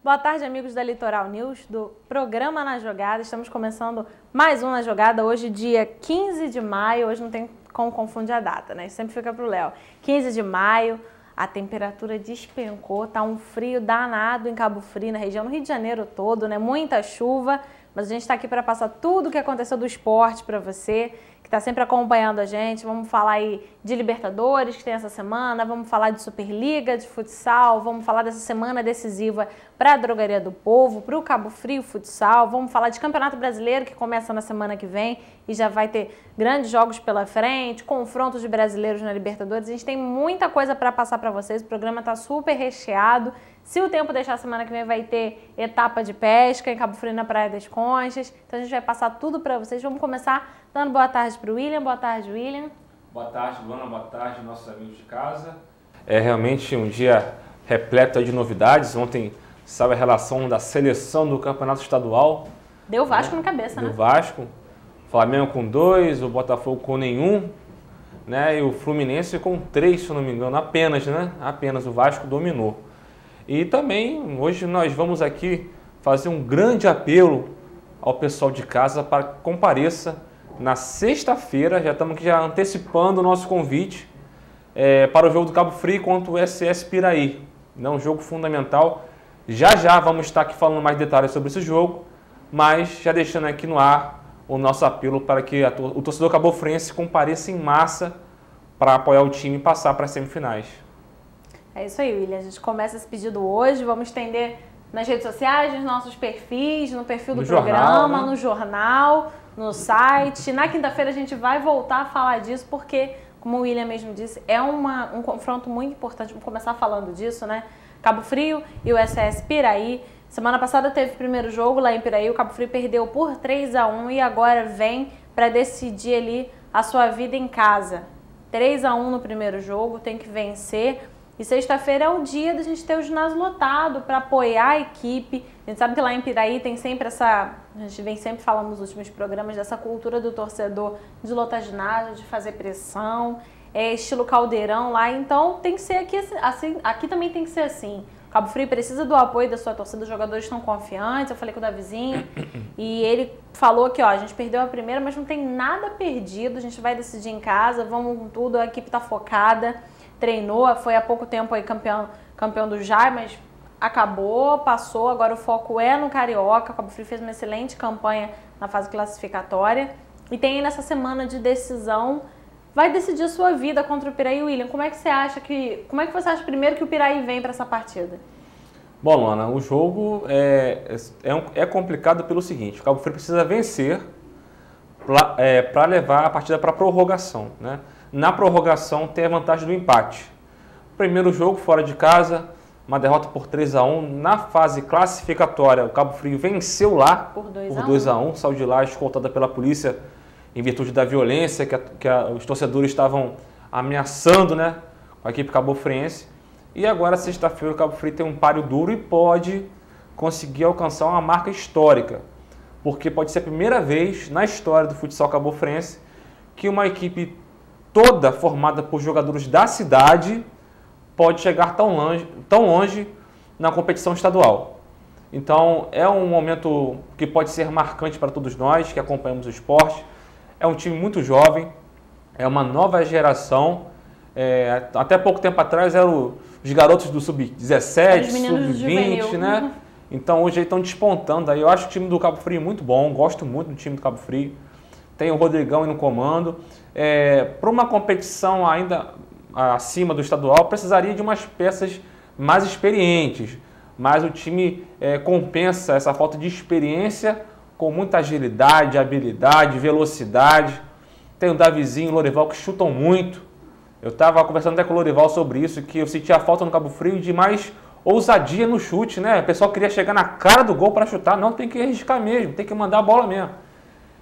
Boa tarde, amigos da Litoral News, do programa Na Jogada. Estamos começando mais um Na Jogada, hoje dia 15 de maio, hoje não tem como confundir a data, né? Sempre fica pro Léo. 15 de maio, a temperatura despencou, tá um frio danado em Cabo Frio, na região, no Rio de Janeiro todo, né? Muita chuva, mas a gente está aqui para passar tudo o que aconteceu do esporte para você, que está sempre acompanhando a gente. Vamos falar aí de Libertadores, que tem essa semana, vamos falar de Superliga, de futsal, vamos falar dessa semana decisiva para a Drogaria do Povo, para o Cabo Frio Futsal, vamos falar de Campeonato Brasileiro, que começa na semana que vem e já vai ter grandes jogos pela frente, confrontos de brasileiros na Libertadores. A gente tem muita coisa para passar para vocês, o programa está super recheado. Se o tempo deixar, semana que vem vai ter etapa de pesca em Cabo Frio, na Praia das Conchas. Então a gente vai passar tudo para vocês. Vamos começar dando boa tarde para o William. Boa tarde, William. Boa tarde, Luana. Boa tarde, nossos amigos de casa. É realmente um dia repleto de novidades. Ontem saiu a relação da seleção do campeonato estadual. Deu Vasco na cabeça, né? Deu Vasco. Flamengo com 2, o Botafogo com nenhum, né? E o Fluminense com 3, se eu não me engano, apenas, né? Apenas o Vasco dominou. E também hoje nós vamos aqui fazer um grande apelo ao pessoal de casa para que compareça na sexta-feira. Já estamos aqui já antecipando o nosso convite para o jogo do Cabo Frio contra o SS Piraí. É um jogo fundamental. Já vamos estar aqui falando mais detalhes sobre esse jogo, mas já deixando aqui no ar o nosso apelo para que o torcedor cabofrense compareça em massa para apoiar o time e passar para as semifinais. É isso aí, William. A gente começa esse pedido hoje, vamos estender nas redes sociais, nos nossos perfis, no perfil do programa, no jornal, no site. Na quinta-feira a gente vai voltar a falar disso, porque, como o William mesmo disse, é um confronto muito importante. Vamos começar falando disso, né? Cabo Frio e o SS Piraí. Semana passada teve o primeiro jogo lá em Piraí, o Cabo Frio perdeu por 3-1 e agora vem para decidir ali a sua vida em casa. 3-1 no primeiro jogo, tem que vencer. E sexta-feira é o dia da gente ter o ginásio lotado para apoiar a equipe. A gente sabe que lá em Piraí tem sempre essa... A gente vem sempre falando nos últimos programas dessa cultura do torcedor de lotar ginásio, de fazer pressão. É estilo caldeirão lá, então tem que ser aqui assim. Aqui também tem que ser assim. O Cabo Frio precisa do apoio da sua torcida, os jogadores estão confiantes. Eu falei com o Davizinho e ele falou que ó, a gente perdeu a primeira, mas não tem nada perdido. A gente vai decidir em casa, vamos com tudo, a equipe está focada. Treinou, foi há pouco tempo aí campeão do JAI, mas acabou, passou, agora o foco é no Carioca. O Cabo Frio fez uma excelente campanha na fase classificatória e tem aí nessa semana de decisão, vai decidir a sua vida contra o Piraí. William, como é que você acha primeiro que o Piraí vem para essa partida? Bom, Luana, o jogo é complicado pelo seguinte: o Cabo Frio precisa vencer para levar a partida para a prorrogação, né? Na prorrogação tem a vantagem do empate. Primeiro jogo fora de casa, uma derrota por 3-1. Na fase classificatória, o Cabo Frio venceu lá por 2-1, saiu de lá escoltada pela polícia em virtude da violência que os torcedores estavam ameaçando, né, com a equipe cabofriense. E agora, sexta-feira, o Cabo Frio tem um páreo duro e pode conseguir alcançar uma marca histórica, porque pode ser a primeira vez na história do futsal cabofriense que uma equipe toda formada por jogadores da cidade pode chegar tão longe na competição estadual. Então é um momento que pode ser marcante para todos nós que acompanhamos o esporte. É um time muito jovem, é uma nova geração. Até pouco tempo atrás eram os garotos do Sub-17, Sub-20, né? Então hoje eles estão despontando. Eu acho o time do Cabo Frio muito bom, gosto muito do time do Cabo Frio. Tem o Rodrigão aí no comando. Para uma competição ainda acima do estadual, precisaria de umas peças mais experientes. Mas o time compensa essa falta de experiência com muita agilidade, habilidade, velocidade. Tem o Davizinho e o Lorival que chutam muito. Eu estava conversando até com o Lorival sobre isso, que eu sentia falta no Cabo Frio de mais ousadia no chute, né? O pessoal queria chegar na cara do gol para chutar. Não, tem que arriscar mesmo, tem que mandar a bola mesmo.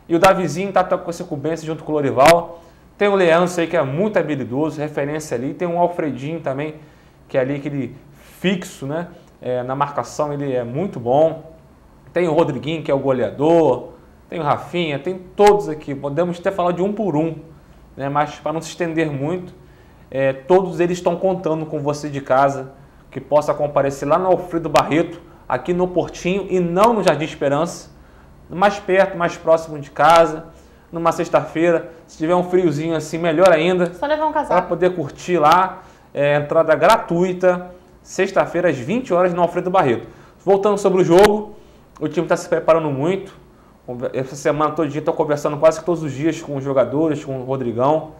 E o Davizinho está com essa incumbência junto com o Lorival. Tem o Leandro aí que é muito habilidoso, referência ali. Tem o Alfredinho também, que é ali aquele fixo, né? Na marcação ele é muito bom. Tem o Rodriguinho, que é o goleador. Tem o Rafinha, tem todos aqui. Podemos até falar de um por um, né? Mas para não se estender muito, todos eles estão contando com você de casa, que possa comparecer lá no Alfredo Barreto, aqui no Portinho e não no Jardim Esperança, mais perto, mais próximo de casa, numa sexta-feira. Se tiver um friozinho assim, melhor ainda. Só levar um casaco. Para poder curtir lá, entrada gratuita, sexta-feira às 20 horas no Alfredo Barreto. Voltando sobre o jogo, o time está se preparando muito. Essa semana todo dia estou conversando quase todos os dias com os jogadores, com o Rodrigão.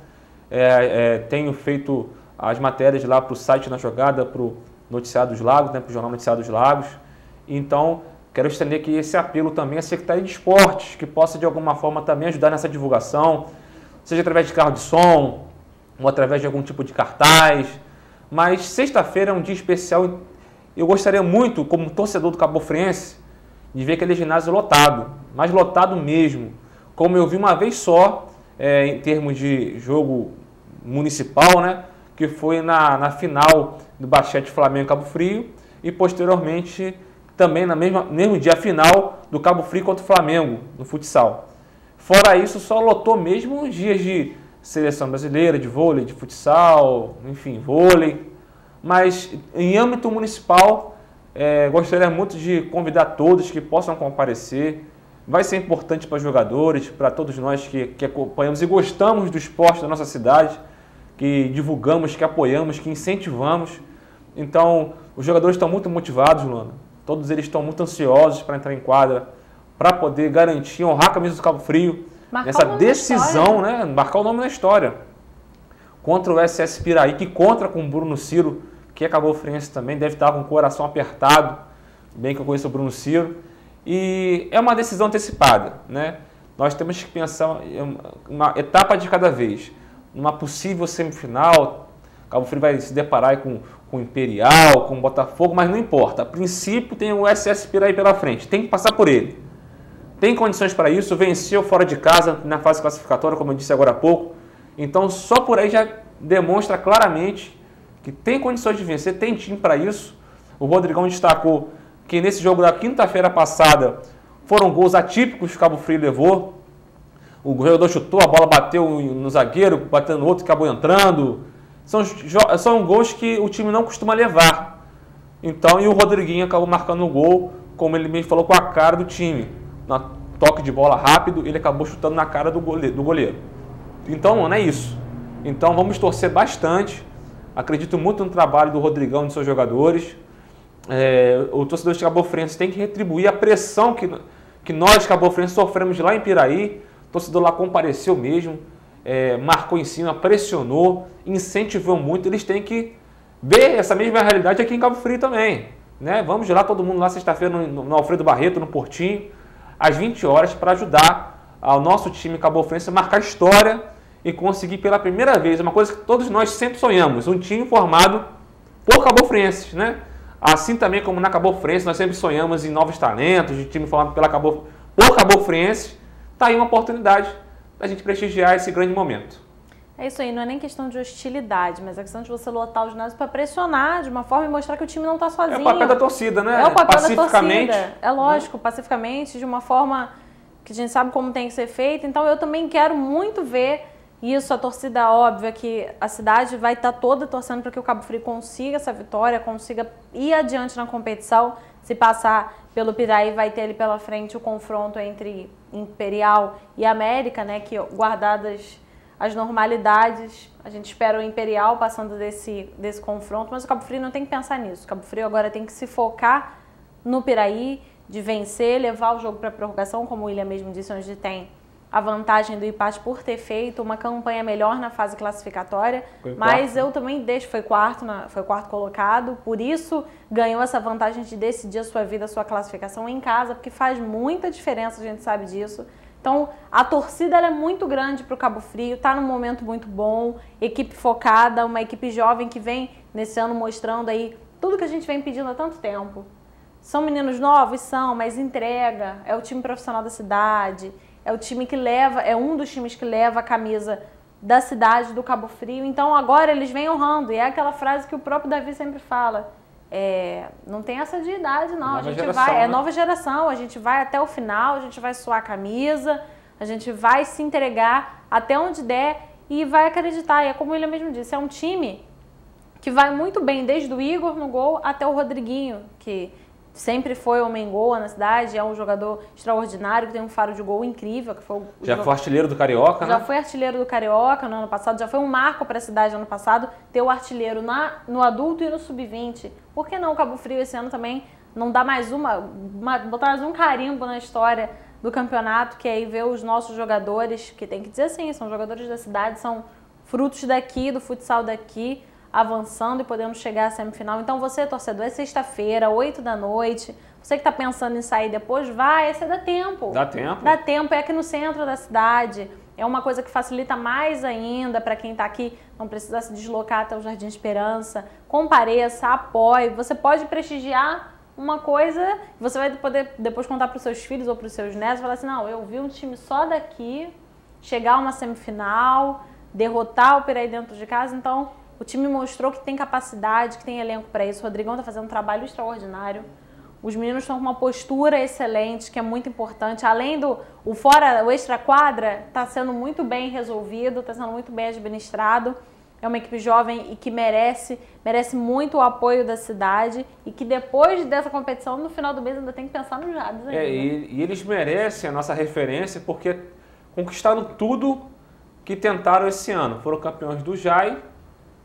Tenho feito as matérias lá para o site Na Jogada, para o Noticiário dos Lagos, né, para o Jornal Noticiário dos Lagos. Então, quero estender aqui esse apelo também à Secretaria de Esportes, que possa de alguma forma também ajudar nessa divulgação, seja através de carro de som, ou através de algum tipo de cartaz. Mas sexta-feira é um dia especial. Eu gostaria muito, como torcedor do Cabofriense, de ver aquele ginásio lotado, mas lotado mesmo, como eu vi uma vez só, em termos de jogo municipal, né, que foi na final do Basquete Flamengo Cabo Frio e posteriormente também no mesmo dia final do Cabo Frio contra o Flamengo no futsal. Fora isso, só lotou mesmo os dias de seleção brasileira, de vôlei, de futsal, enfim, vôlei. Mas em âmbito municipal, gostaria muito de convidar todos que possam comparecer. Vai ser importante para os jogadores, para todos nós que acompanhamos e gostamos do esporte da nossa cidade, que divulgamos, que apoiamos, que incentivamos. Então, os jogadores estão muito motivados, Luana. Todos eles estão muito ansiosos para entrar em quadra, para poder garantir, honrar a camisa do Cabo Frio, nessa decisão, né? Marcar o nome na história. Contra o SS Piraí, que contra com o Bruno Ciro, que é cabofriense também, deve estar com o coração apertado, bem que eu conheço o Bruno Ciro. E é uma decisão antecipada, né? Nós temos que pensar uma etapa de cada vez. Numa possível semifinal, Cabo Frio vai se deparar com o Imperial, com o Botafogo, mas não importa. A princípio tem o SS Piraí pela frente, tem que passar por ele. Tem condições para isso, venceu fora de casa na fase classificatória, como eu disse agora há pouco. Então só por aí já demonstra claramente que tem condições de vencer, tem time para isso. O Rodrigão destacou que nesse jogo da quinta-feira passada foram gols atípicos que o Cabo Frio levou. O jogador chutou, a bola bateu no zagueiro, bateu no outro, acabou entrando. São gols que o time não costuma levar. Então, e o Rodriguinho acabou marcando o gol, como ele mesmo falou, com a cara do time. Na toque de bola rápido, ele acabou chutando na cara do goleiro. Então, mano, é isso. Então, vamos torcer bastante. Acredito muito no trabalho do Rodrigão e de seus jogadores. O torcedor de cabofriense tem que retribuir a pressão que nós, cabofrienses, sofremos lá em Piraí. O torcedor lá compareceu mesmo, marcou em cima, pressionou, incentivou muito. Eles têm que ver essa mesma realidade aqui em Cabo Frio também, né? Vamos lá, todo mundo lá sexta-feira no Alfredo Barreto, no Portinho, às 20 horas, para ajudar ao nosso time cabofriense a marcar história e conseguir pela primeira vez uma coisa que todos nós sempre sonhamos, um time formado por cabofrienses, né? Assim também como na Cabofriense, nós sempre sonhamos em novos talentos, de time formado por cabofrienses. Está aí uma oportunidade da gente prestigiar esse grande momento. É isso aí, não é nem questão de hostilidade, mas é questão de você lotar o ginásio para pressionar de uma forma e mostrar que o time não está sozinho. É o papel da torcida, né? É o papel da torcida. É lógico, pacificamente, de uma forma que a gente sabe como tem que ser feita. Então eu também quero muito ver isso. A torcida, óbvio, que a cidade vai estar toda torcendo para que o Cabo Frio consiga essa vitória, consiga ir adiante na competição. Se passar pelo Piraí, vai ter ali pela frente o confronto entre Imperial e América, né? Que guardadas as normalidades, a gente espera o Imperial passando desse confronto, mas o Cabo Frio não tem que pensar nisso. O Cabo Frio agora tem que se focar no Piraí, de vencer, levar o jogo para a prorrogação, como o William mesmo disse, onde tem a vantagem do empate por ter feito uma campanha melhor na fase classificatória, mas eu também foi quarto colocado, por isso ganhou essa vantagem de decidir a sua vida, a sua classificação em casa, porque faz muita diferença, a gente sabe disso. Então, a torcida ela é muito grande para o Cabo Frio, está num momento muito bom, equipe focada, uma equipe jovem que vem nesse ano mostrando aí tudo que a gente vem pedindo há tanto tempo. São meninos novos? São, mas entrega, é o time profissional da cidade, é o time que leva, é um dos times que leva a camisa da cidade do Cabo Frio. Então, agora eles vêm honrando, e é aquela frase que o próprio Davi sempre fala, não tem essa de idade, não. A gente vai, é nova geração, a gente vai até o final, a gente vai suar a camisa, a gente vai se entregar até onde der e vai acreditar. E é como ele mesmo disse, é um time que vai muito bem, desde o Igor no gol até o Rodriguinho, que sempre foi homem-gol na cidade, é um jogador extraordinário, que tem um faro de gol incrível. Que foi já foi artilheiro do Carioca, Já foi artilheiro do Carioca no ano passado, já foi um marco para a cidade no ano passado, ter o artilheiro no adulto e no sub-20. Por que não o Cabo Frio esse ano também não dá mais botar mais um carimbo na história do campeonato, que aí ver os nossos jogadores, que tem que dizer assim, são jogadores da cidade, são frutos daqui, do futsal daqui, avançando e podendo chegar à semifinal. Então você, torcedor, é sexta-feira, 8 da noite, você que está pensando em sair depois, vai, esse dá tempo. Dá tempo? Dá tempo, é aqui no centro da cidade, é uma coisa que facilita mais ainda para quem está aqui, não precisa se deslocar até o Jardim Esperança, compareça, apoie, você pode prestigiar uma coisa, você vai poder depois contar para os seus filhos ou para os seus netos, falar assim, não, eu vi um time só daqui, chegar a uma semifinal, derrotar o Piraí dentro de casa, então o time mostrou que tem capacidade, que tem elenco para isso. O Rodrigão está fazendo um trabalho extraordinário. Os meninos estão com uma postura excelente, que é muito importante. Além do o extra-quadra, está sendo muito bem resolvido, está sendo muito bem administrado. É uma equipe jovem e que merece muito o apoio da cidade e que depois dessa competição, no final do mês, ainda tem que pensar nos Jabs. E eles merecem a nossa referência porque conquistaram tudo que tentaram esse ano. Foram campeões do JAI,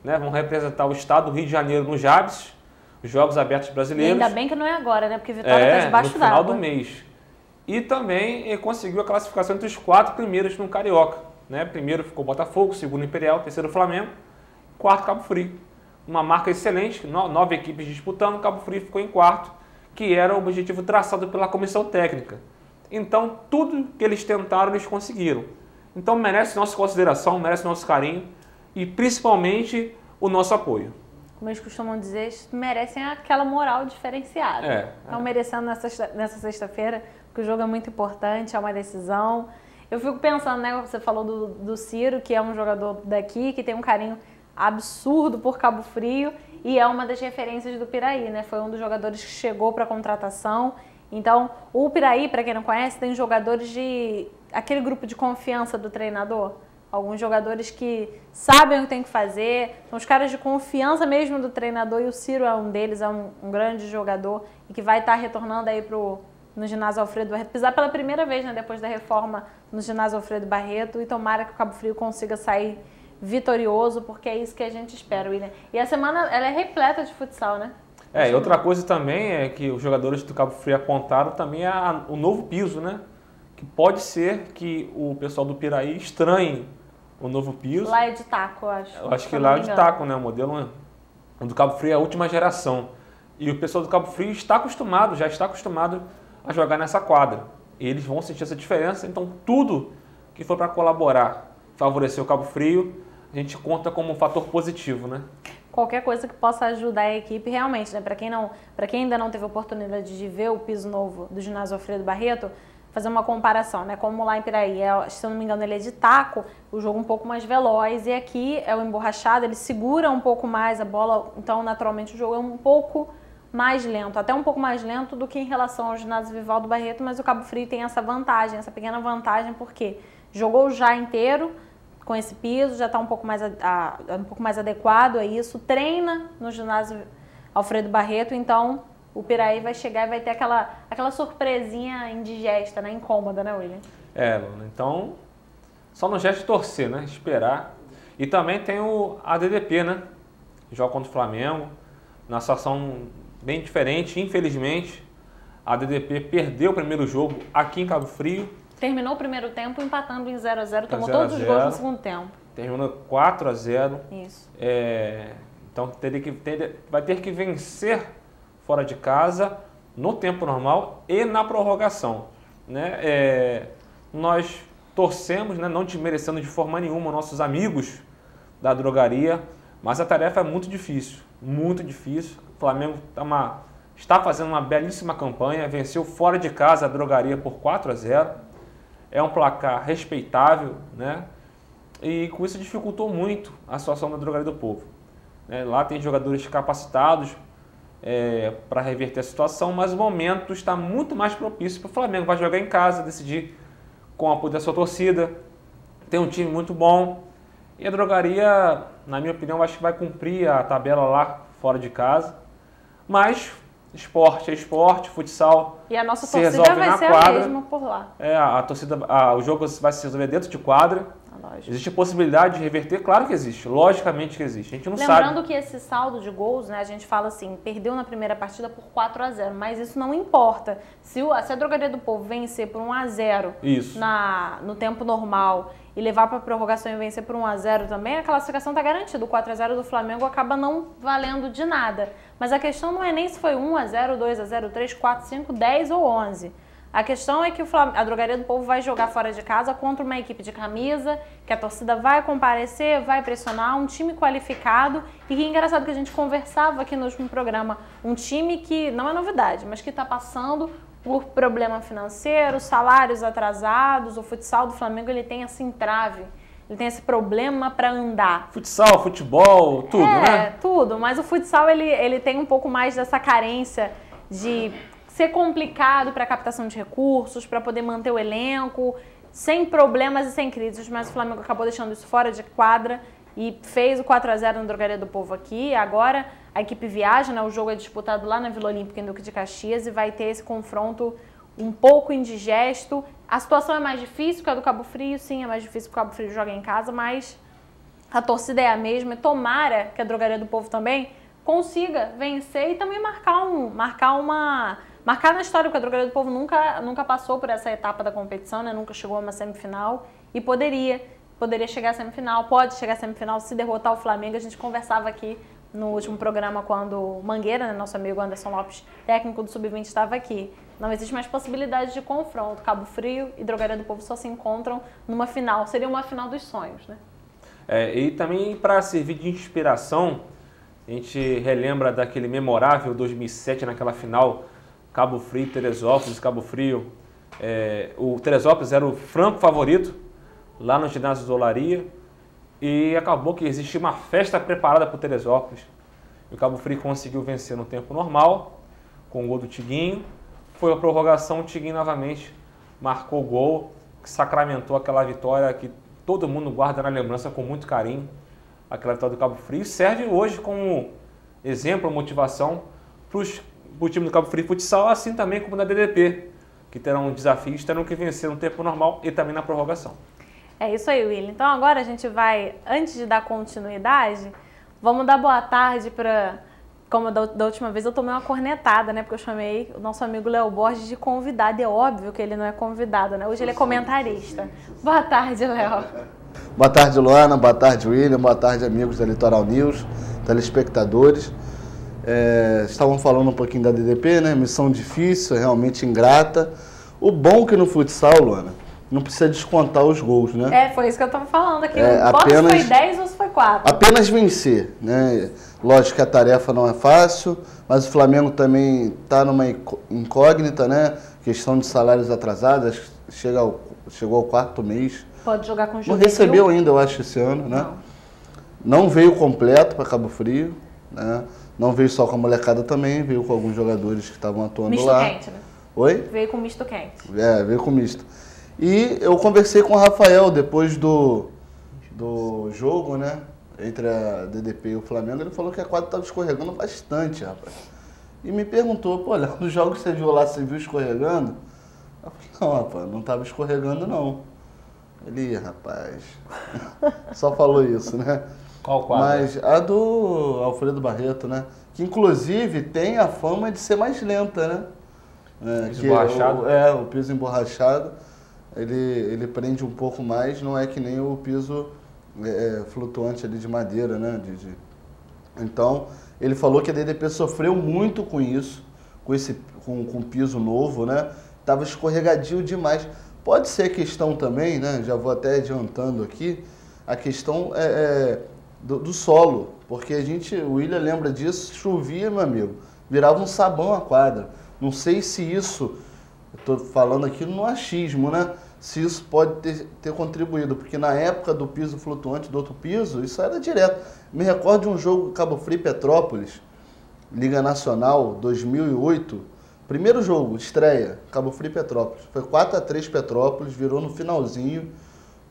né, vão representar o estado do Rio de Janeiro no Jabs, os Jogos Abertos Brasileiros. E ainda bem que não é agora, né? Porque Vitória está debaixo d'água. No final do mês. E também conseguiu a classificação entre os 4 primeiros no Carioca. Né? Primeiro ficou Botafogo, segundo Imperial, terceiro Flamengo, quarto Cabo Frio. Uma marca excelente, 9 equipes disputando, Cabo Frio ficou em quarto, que era o objetivo traçado pela comissão técnica. Então, tudo que eles tentaram, eles conseguiram. Então, merece nossa consideração, merece nosso carinho e, principalmente, o nosso apoio. Como eles costumam dizer, merecem aquela moral diferenciada. Estão merecendo nessa sexta-feira, porque o jogo é muito importante, é uma decisão. Eu fico pensando, né, você falou do Ciro, que é um jogador daqui, que tem um carinho absurdo por Cabo Frio e é uma das referências do Piraí, né? Foi um dos jogadores que chegou para a contratação. Então, o Piraí, para quem não conhece, tem jogadores aquele grupo de confiança do treinador. Alguns jogadores que sabem o que tem que fazer, são os caras de confiança mesmo do treinador e o Ciro é um deles, é um grande jogador e que vai estar retornando aí no ginásio Alfredo Barreto, pisar pela primeira vez, né, depois da reforma no ginásio Alfredo Barreto, e tomara que o Cabo Frio consiga sair vitorioso, porque é isso que a gente espera, William. E a semana ela é repleta de futsal, né? E outra coisa também é que os jogadores do Cabo Frio apontaram também o novo piso, né? Que pode ser que o pessoal do Piraí estranhe o novo piso. Lá é de taco, eu acho. Eu acho que lá é de taco, né? O modelo do Cabo Frio é a última geração. E o pessoal do Cabo Frio já está acostumado a jogar nessa quadra. E eles vão sentir essa diferença, então tudo que for para colaborar, favorecer o Cabo Frio, a gente conta como um fator positivo, né? Qualquer coisa que possa ajudar a equipe, realmente, né? Para quem ainda não teve a oportunidade de ver o piso novo do ginásio Alfredo Barreto, fazer uma comparação, né? Como lá em Piraí, se eu não me engano, ele é de taco, o jogo um pouco mais veloz, e aqui é o emborrachado, ele segura um pouco mais a bola, então naturalmente o jogo é um pouco mais lento, até um pouco mais lento do que em relação ao ginásio Vivaldo Barreto, mas o Cabo Frio tem essa vantagem, essa pequena vantagem, porque jogou já inteiro com esse piso, já está um pouco mais adequado a isso, treina no ginásio Alfredo Barreto, então o Piraí vai chegar e vai ter aquela surpresinha indigesta, né, incômoda, né, William? Luna, então só no gesto de torcer, né, esperar. E também tem o ADDP, né, joga contra o Flamengo, na situação bem diferente, infelizmente. A ADDP perdeu o primeiro jogo aqui em Cabo Frio. Terminou o primeiro tempo empatando em 0-0, tomou todos os gols no segundo tempo. Terminou 4-0. Isso. Então vai ter que vencer fora de casa, no tempo normal e na prorrogação. Né? Nós torcemos, né, não desmerecendo de forma nenhuma nossos amigos da drogaria, mas a tarefa é muito difícil, muito difícil. O Flamengo está fazendo uma belíssima campanha, venceu fora de casa a drogaria por 4-0. É um placar respeitável, né? E com isso dificultou muito a situação da drogaria do povo. Lá tem jogadores capacitados para reverter a situação, mas o momento está muito mais propício para o Flamengo. Vai jogar em casa, decidir com o apoio da sua torcida. Tem um time muito bom. E a drogaria, na minha opinião, acho que vai cumprir a tabela lá fora de casa. Mas esporte é esporte, futsal e a nossa se torcida resolve vai na ser quadra. a mesma por lá. A torcida, o jogo vai se resolver dentro de quadra. Existe a possibilidade de reverter? Claro que existe, logicamente que existe. A gente não sabe. Lembrando que esse saldo de gols, né, a gente fala assim, perdeu na primeira partida por 4-0, mas isso não importa. Se a Drogaria do Povo vencer por 1-0 no tempo normal e levar para a prorrogação e vencer por 1-0 também, a classificação está garantida. O 4-0 do Flamengo acaba não valendo de nada. Mas a questão não é nem se foi 1-0, 2-0, 3, 4, 5, 10 ou 11. A questão é que a Drogaria do Povo vai jogar fora de casa contra uma equipe de camisa, que a torcida vai comparecer, vai pressionar, um time qualificado. E que é engraçado que a gente conversava aqui no último programa, um time que não é novidade, mas que está passando por problema financeiro, salários atrasados. O futsal do Flamengo ele tem esse entrave, ele tem esse problema para andar. Futsal, futebol, tudo, né? É, tudo, mas o futsal ele tem um pouco mais dessa carência de ser complicado para a captação de recursos, para poder manter o elenco, sem problemas e sem crises, mas o Flamengo acabou deixando isso fora de quadra e fez o 4-0 na Drogaria do Povo aqui. Agora a equipe viaja, né? O jogo é disputado lá na Vila Olímpica, em Duque de Caxias, e vai ter esse confronto um pouco indigesto. A situação é mais difícil que a do Cabo Frio, sim, é mais difícil porque o Cabo Frio joga em casa, mas a torcida é a mesma. Tomara que a Drogaria do Povo também consiga vencer e também marcar na história, porque a Drogaria do Povo nunca passou por essa etapa da competição, né? Nunca chegou a uma semifinal e poderia chegar à semifinal, pode chegar à semifinal se derrotar o Flamengo. A gente conversava aqui no último programa quando o Mangueira, né, nosso amigo Anderson Lopes, técnico do Sub-20, estava aqui. Não existe mais possibilidade de confronto. Cabo Frio e Drogaria do Povo só se encontram numa final. Seria uma final dos sonhos, né? E também para servir de inspiração, a gente relembra daquele memorável 2007, naquela final Cabo Frio, Teresópolis, Cabo Frio. O Teresópolis era o franco favorito lá no ginásio do Olaria e acabou que existia uma festa preparada para o Teresópolis. E o Cabo Frio conseguiu vencer no tempo normal, com o gol do Tiguinho. Foi a prorrogação, o Tiguinho novamente marcou o gol, que sacramentou aquela vitória que todo mundo guarda na lembrança com muito carinho. Aquela vitória do Cabo Frio serve hoje como exemplo, motivação para o time do Cabo Frio Futsal, assim também como da DDP, que terão desafios, terão que vencer no tempo normal e também na prorrogação. É isso aí, William. Então agora a gente vai, antes de dar continuidade, vamos dar boa tarde para... Como da última vez eu tomei uma cornetada, né? Porque eu chamei o nosso amigo Léo Borges de convidado. E é óbvio que ele não é convidado, né? Hoje ele é comentarista. Boa tarde, Léo. Boa tarde, Luana. Boa tarde, William. Boa tarde, amigos da Litoral News, telespectadores. Estavam falando um pouquinho da DDP, né? Missão difícil, realmente ingrata. O bom que no futsal, Luana, não precisa descontar os gols, né? Foi isso que eu estava falando aqui. Não importa se foi 10 ou se foi 4. Apenas vencer, né? Lógico que a tarefa não é fácil, mas o Flamengo também está numa incógnita, né? Questão de salários atrasados, chegou ao 4º mês. Pode jogar com o Não recebeu ainda, eu acho, esse ano, né? Não veio completo para Cabo Frio, né? Não veio só com a molecada também, veio com alguns jogadores que estavam atuando misto lá. Misto quente, né? Oi? Veio com misto quente. Veio com misto. E eu conversei com o Rafael depois do jogo, né? Entre a DDP e o Flamengo, ele falou que a quadra estava escorregando bastante, rapaz. E me perguntou, pô, nos jogos que você viu lá, você viu escorregando? Eu falei, não, rapaz, não estava escorregando, não. Ele, rapaz, só falou isso, né? Qual quadra? Mas a do Alfredo Barreto, né? Que inclusive tem a fama de ser mais lenta, né? Piso emborrachado? O piso emborrachado, ele prende um pouco mais, não é que nem o piso flutuante ali de madeira, né? Então, ele falou que a DDP sofreu muito com isso, com o piso novo, né? Tava escorregadio demais. Pode ser questão também, né? Já vou até adiantando aqui, a questão do solo, porque o William lembra disso, chovia, meu amigo, virava um sabão a quadra. Não sei se isso, eu estou falando aqui no achismo, né? Se isso pode ter contribuído, porque na época do piso flutuante, do outro piso, isso era direto. Me recordo de um jogo Cabo Frio e Petrópolis, Liga Nacional, 2008, primeiro jogo, estreia, Cabo Frio e Petrópolis. Foi 4-3 Petrópolis, virou no finalzinho,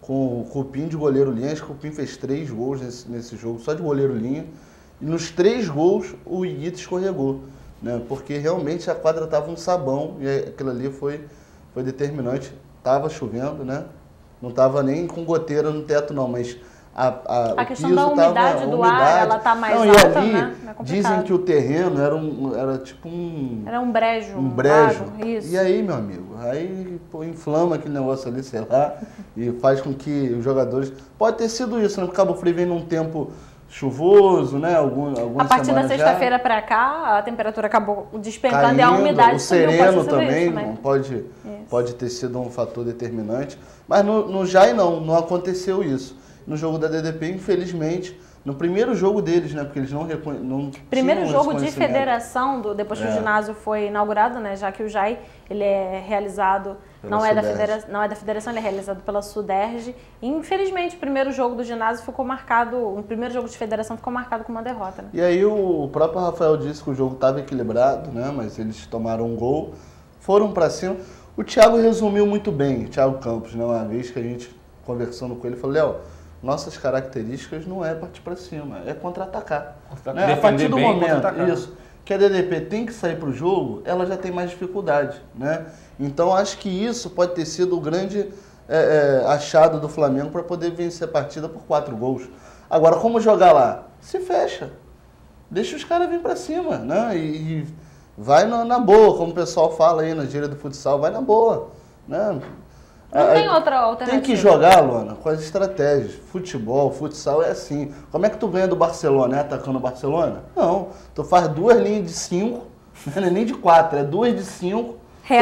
com o Cupim de goleiro linha. Acho que o Cupim fez 3 gols nesse jogo, só de goleiro linha. E nos 3 gols, o Iguita escorregou. né? Porque realmente a quadra estava um sabão e aquilo ali foi determinante. Estava chovendo, né? Não estava nem com goteira no teto não, mas a questão da umidade do ar, ela está mais alta, ali, né? Dizem que o terreno era tipo um... Era um brejo. Um brejo. Lago, isso. E aí, meu amigo, aí inflama aquele negócio ali, sei lá, e faz com que os jogadores... Pode ter sido isso, né? Porque Cabo Frio vem num tempo chuvoso, né? A partir da sexta-feira para cá, a temperatura acabou despencando caindo, e a umidade o subiu. sereno também pode ter sido um fator determinante. Mas no Jai não aconteceu isso. No jogo da DDP, infelizmente, no primeiro jogo deles, né? Porque eles não primeiro jogo de federação, depois que o ginásio foi inaugurado, né? Já que o Jai, ele é realizado, não é da federação, ele é realizado pela Suderj. E, infelizmente, o primeiro jogo do ginásio ficou marcado, o primeiro jogo de federação ficou marcado com uma derrota, né? E aí o próprio Rafael disse que o jogo estava equilibrado, né? Mas eles tomaram um gol, foram para cima. O Thiago resumiu muito bem, o Thiago Campos, né? Uma vez que a gente conversando com ele, falou, Léo, nossas características não é partir para cima, é contra-atacar. Né? A partir do momento que a DDP tem que sair para o jogo, ela já tem mais dificuldade, né? Então acho que isso pode ter sido o grande achado do Flamengo para poder vencer a partida por 4 gols. Agora, como jogar lá? Se fecha. Deixa os caras vir para cima, né? E vai na boa, como o pessoal fala aí na gíria do futsal, vai na boa, né? Não tem outra alternativa. Tem que jogar, Luana, com as estratégias. Futebol, futsal é assim. Como é que tu ganha do Barcelona, né? Atacando o Barcelona? Não. Tu faz 2 linhas de 5, não é nem de 4, é 2 de 5,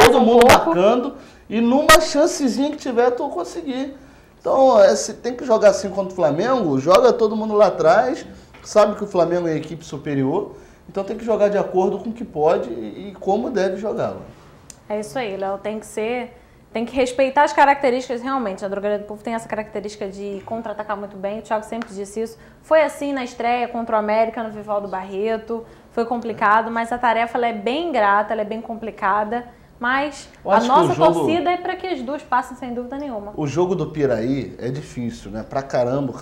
todo mundo marcando, e numa chancezinha que tiver, tu conseguir. Então, se tem que jogar assim contra o Flamengo, joga todo mundo lá atrás, sabe que o Flamengo é a equipe superior, então tem que jogar de acordo com o que pode e como deve jogar. É isso aí, Léo, tem que respeitar as características realmente. A Drogaria do Povo tem essa característica de contra-atacar muito bem. O Thiago sempre disse isso. Foi assim na estreia contra o América no Vivaldo Barreto. Foi complicado, mas a tarefa ela é bem ingrata, ela é bem complicada. Mas a nossa torcida é para que as duas passem sem dúvida nenhuma. O jogo do Piraí é difícil, né? Pra caramba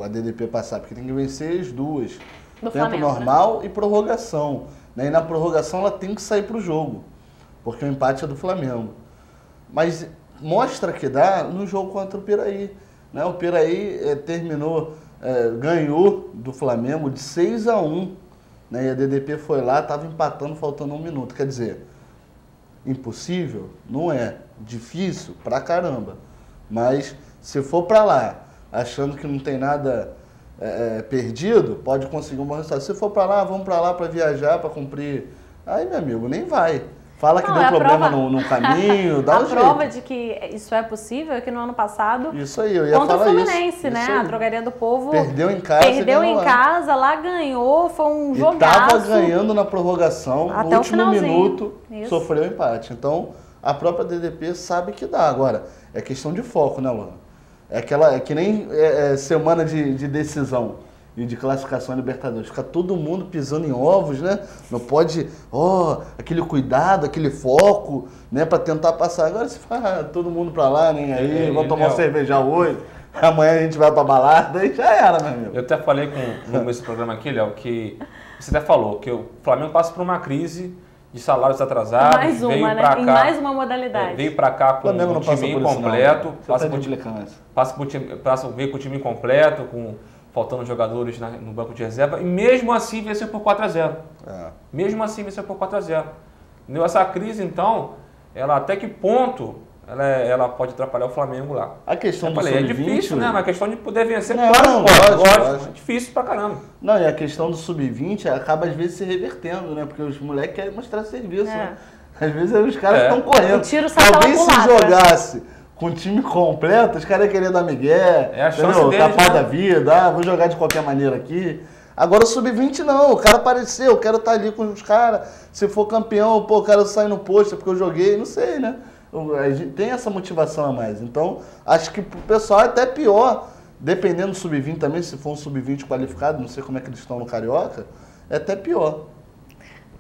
a DDP passar, porque tem que vencer as duas. Do tempo Flamengo, normal, né? E prorrogação. Né? E na prorrogação ela tem que sair pro jogo, porque o empate é do Flamengo. Mas mostra que dá no jogo contra o Piraí. Né? O Piraí ganhou do Flamengo de 6-1. Né? E a DDP foi lá, estava empatando, faltando 1 minuto. Quer dizer, impossível? Não é. Difícil pra caramba. Mas se for pra lá, achando que não tem nada perdido, pode conseguir um bom resultado. Se for pra lá, vamos pra lá pra viajar, pra cumprir. Aí, meu amigo, nem vai. Fala que deu problema no caminho, dá um jeito. A prova de que isso é possível é que no ano passado, isso aí, eu ia contra falar o Fluminense, isso. né? Isso a Drogaria do Povo perdeu em casa, lá ganhou, foi um jogaço. Estava ganhando na prorrogação, até no último minuto, isso. Sofreu o empate. Então, a própria DDP sabe que dá. Agora, é questão de foco, né, Luana? É que nem semana de decisão e de classificação Libertadores. Fica todo mundo pisando em ovos, né? Não pode, aquele cuidado, aquele foco, né? Pra tentar passar. Agora se faz todo mundo pra lá, nem aí, vamos tomar uma cerveja hoje, amanhã a gente vai pra balada e já era, meu amigo. Eu até falei no começo do programa aqui, Léo, que você até falou que o Flamengo passa por uma crise de salários atrasados. Mais uma, veio né? Pra cá, em mais uma modalidade. Veio pra cá com o time incompleto. Veio com o time incompleto, faltando jogadores no banco de reserva, e mesmo assim venceu por 4-0. Mesmo assim venceu por 4-0. Essa crise, então, até que ponto ela pode atrapalhar o Flamengo lá? A questão do sub-20... É difícil, né? Mas a questão de poder vencer, lógico. É difícil pra caramba. Não, e a questão do sub-20 acaba às vezes se revertendo, né? Porque os moleques querem mostrar serviço. Né? Às vezes os caras estão correndo. Talvez se jogasse com o time completo, os caras iam querer dar migué, a chance deles, tapar da vida, vou jogar de qualquer maneira aqui. Agora o sub-20 não, o cara apareceu, eu quero estar ali com os caras, se for campeão, eu quero sair no posto porque eu joguei, não sei, né? A gente tem essa motivação a mais, então acho que pro pessoal é até pior, dependendo do sub-20 também, se for um sub-20 qualificado, não sei como é que eles estão no Carioca, é até pior.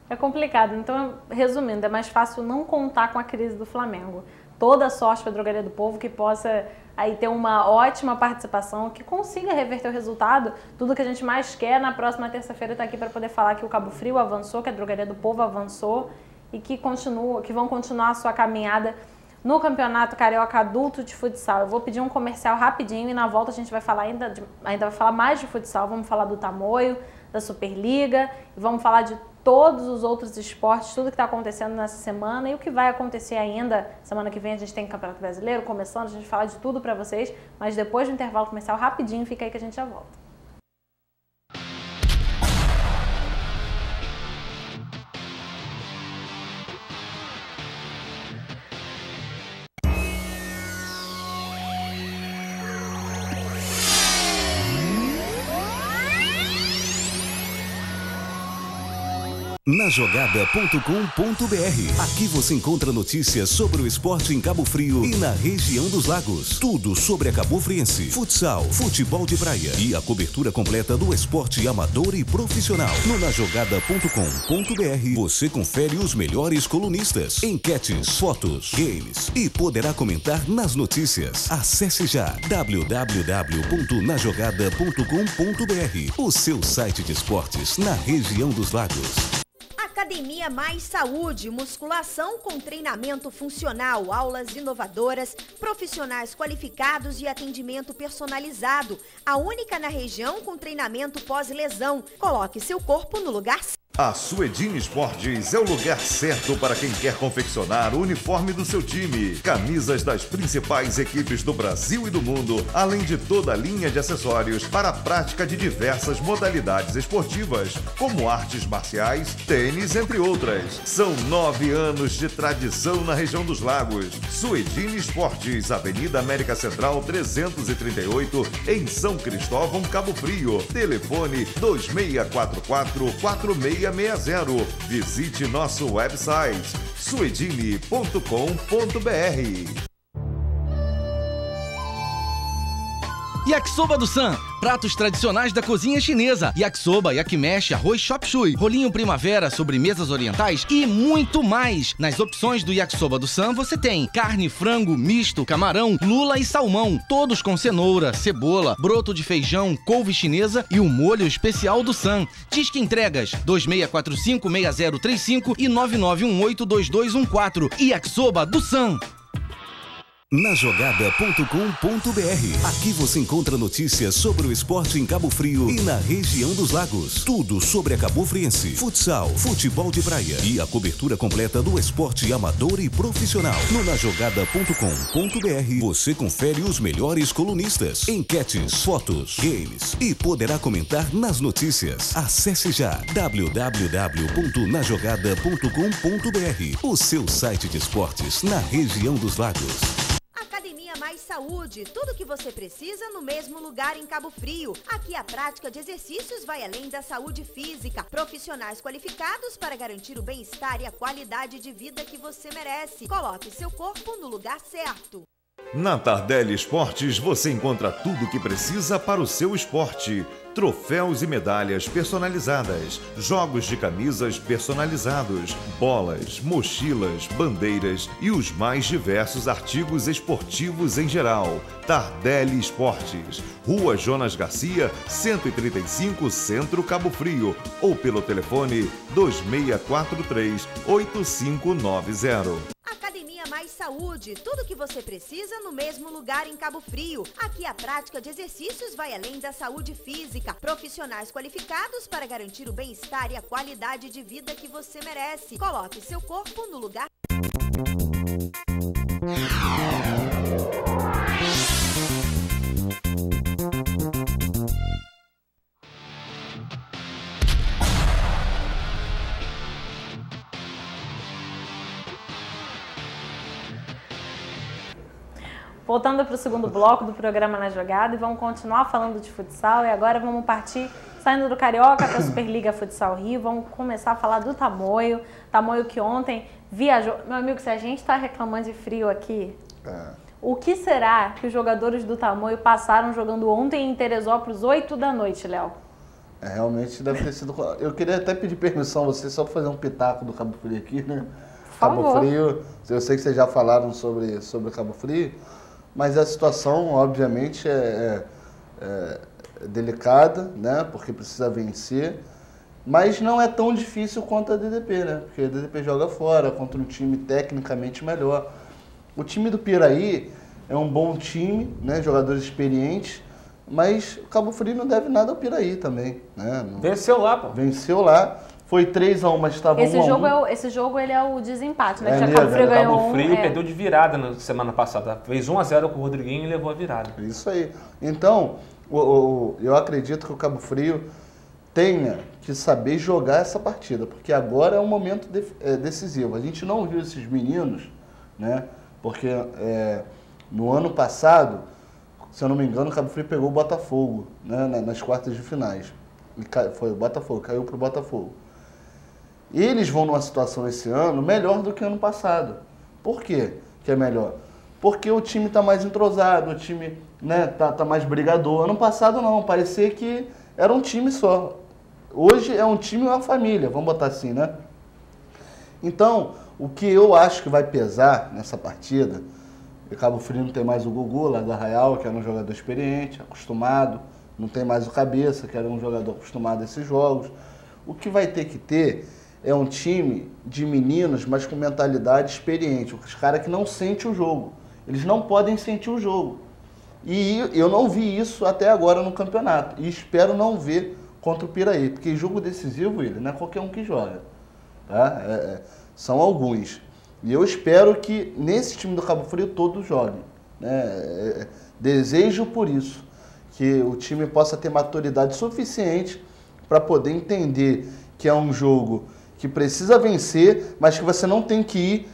É complicado, então, resumindo, é mais fácil não contar com a crise do Flamengo. toda a sorte para a Drogaria do Povo, que possa aí ter uma ótima participação, que consiga reverter o resultado. Tudo que a gente mais quer na próxima terça-feira tá aqui para poder falar que o Cabo Frio avançou, que a Drogaria do Povo avançou e que vão continuar a sua caminhada no Campeonato Carioca Adulto de Futsal. Eu vou pedir um comercial rapidinho e na volta a gente vai falar ainda vai falar mais de futsal. Vamos falar do Tamoio, da Superliga e vamos falar de todos os outros esportes, tudo que está acontecendo nessa semana e o que vai acontecer ainda. Semana que vem a gente tem Campeonato Brasileiro começando, a gente fala de tudo para vocês, mas depois do intervalo comercial rapidinho, fica aí que a gente já volta. Najogada.com.br. Aqui você encontra notícias sobre o esporte em Cabo Frio e na região dos lagos. Tudo sobre a cabofriense, futsal, futebol de praia e a cobertura completa do esporte amador e profissional. No Najogada.com.br você confere os melhores colunistas, enquetes, fotos, games e poderá comentar nas notícias. Acesse já www.najogada.com.br, o seu site de esportes na região dos lagos. Academia Mais Saúde, musculação com treinamento funcional, aulas inovadoras, profissionais qualificados e atendimento personalizado. A única na região com treinamento pós-lesão. Coloque seu corpo no lugar certo. A Suedini Esportes é o lugar certo para quem quer confeccionar o uniforme do seu time. Camisas das principais equipes do Brasil e do mundo, além de toda a linha de acessórios para a prática de diversas modalidades esportivas, como artes marciais, tênis, entre outras. São 9 anos de tradição na região dos lagos. Suedini Esportes, Avenida América Central 338, em São Cristóvão, Cabo Frio. Telefone 2644-4660. Visite nosso website suedini.com.br. Yakisoba do Sun, pratos tradicionais da cozinha chinesa. Yakisoba, yakimeshi, arroz chop suey, rolinho primavera, sobremesas orientais e muito mais. Nas opções do Yakisoba do Sun você tem carne, frango, misto, camarão, lula e salmão, todos com cenoura, cebola, broto de feijão, couve chinesa e o molho especial do Sun. Disque entregas 2645-6035 e 9918-2214. Yakisoba do Sun. Najogada.com.br. Aqui você encontra notícias sobre o esporte em Cabo Frio e na região dos lagos. Tudo sobre a cabofriense, futsal, futebol de praia e a cobertura completa do esporte amador e profissional. No Najogada.com.br você confere os melhores colunistas, enquetes, fotos, games e poderá comentar nas notícias. Acesse já www.najogada.com.br, o seu site de esportes na região dos lagos. Academia Mais Saúde, tudo o que você precisa no mesmo lugar em Cabo Frio. Aqui a prática de exercícios vai além da saúde física. Profissionais qualificados para garantir o bem-estar e a qualidade de vida que você merece. Coloque seu corpo no lugar certo. Na Tardelli Esportes você encontra tudo o que precisa para o seu esporte. Troféus e medalhas personalizadas, jogos de camisas personalizados, bolas, mochilas, bandeiras e os mais diversos artigos esportivos em geral. Tardelli Esportes, Rua Jonas Garcia, 135, Centro Cabo Frio, ou pelo telefone 2643-8590. Academia Mais Saúde, tudo o que você precisa no mesmo lugar em Cabo Frio. Aqui a prática de exercícios vai além da saúde física. Profissionais qualificados para garantir o bem-estar e a qualidade de vida que você merece. Coloque seu corpo no lugar. Voltando para o segundo bloco do programa Na Jogada e vamos continuar falando de futsal e agora vamos partir, saindo do Carioca para a Superliga Futsal Rio, vamos começar a falar do Tamoio. Tamoio que ontem viajou. Meu amigo, se a gente está reclamando de frio aqui, o que será que os jogadores do Tamoio passaram jogando ontem em Teresópolis, 8 da noite, Léo? Realmente deve ter sido... Eu queria até pedir permissão a você só para fazer um pitaco do Cabo Frio aqui, né? Cabo Frio, eu sei que vocês já falaram sobre Cabo Frio, mas a situação, obviamente, é delicada, né? Porque precisa vencer, mas não é tão difícil quanto a DDP, né? Porque a DDP joga fora contra um time tecnicamente melhor. O time do Piraí é um bom time, né? Jogadores experientes, mas o Cabo Frio não deve nada ao Piraí também, né? Venceu lá, pô. Venceu lá. Foi 3-1, mas estava 1-1. Esse jogo ele é o desempate, né? É que Cabo Frio ganhou Cabo Frio perdeu de virada na semana passada. Fez 1-0 com o Rodriguinho e levou a virada. Isso aí. Então, eu acredito que o Cabo Frio tenha que saber jogar essa partida, porque agora é um momento decisivo. A gente não viu esses meninos, né? Porque no ano passado, se eu não me engano, o Cabo Frio pegou o Botafogo, né? Nas quartas de finais. Foi o Botafogo, caiu para o Botafogo. Eles vão numa situação esse ano melhor do que ano passado. Por quê que é melhor? Porque o time está mais entrosado, o time, né, tá mais brigador. Ano passado não, parecia que era um time só. Hoje é um time e uma família, vamos botar assim, né? Então, o que eu acho que vai pesar nessa partida, o Cabo Frio não tem mais o Gugu lá do Arraial, que era um jogador experiente, acostumado, não tem mais o Cabeça, que era um jogador acostumado a esses jogos. O que vai ter que ter é um time de meninos, mas com mentalidade experiente, os caras que não sentem o jogo. Eles não podem sentir o jogo. E eu não vi isso até agora no campeonato. E espero não ver contra o Piraí, porque jogo decisivo, ele não é qualquer um que joga. Tá? São alguns. E eu espero que nesse time do Cabo Frio todos joguem. Né? Desejo por isso, que o time possa ter maturidade suficiente para poder entender que é um jogo que precisa vencer, mas que você não tem que ir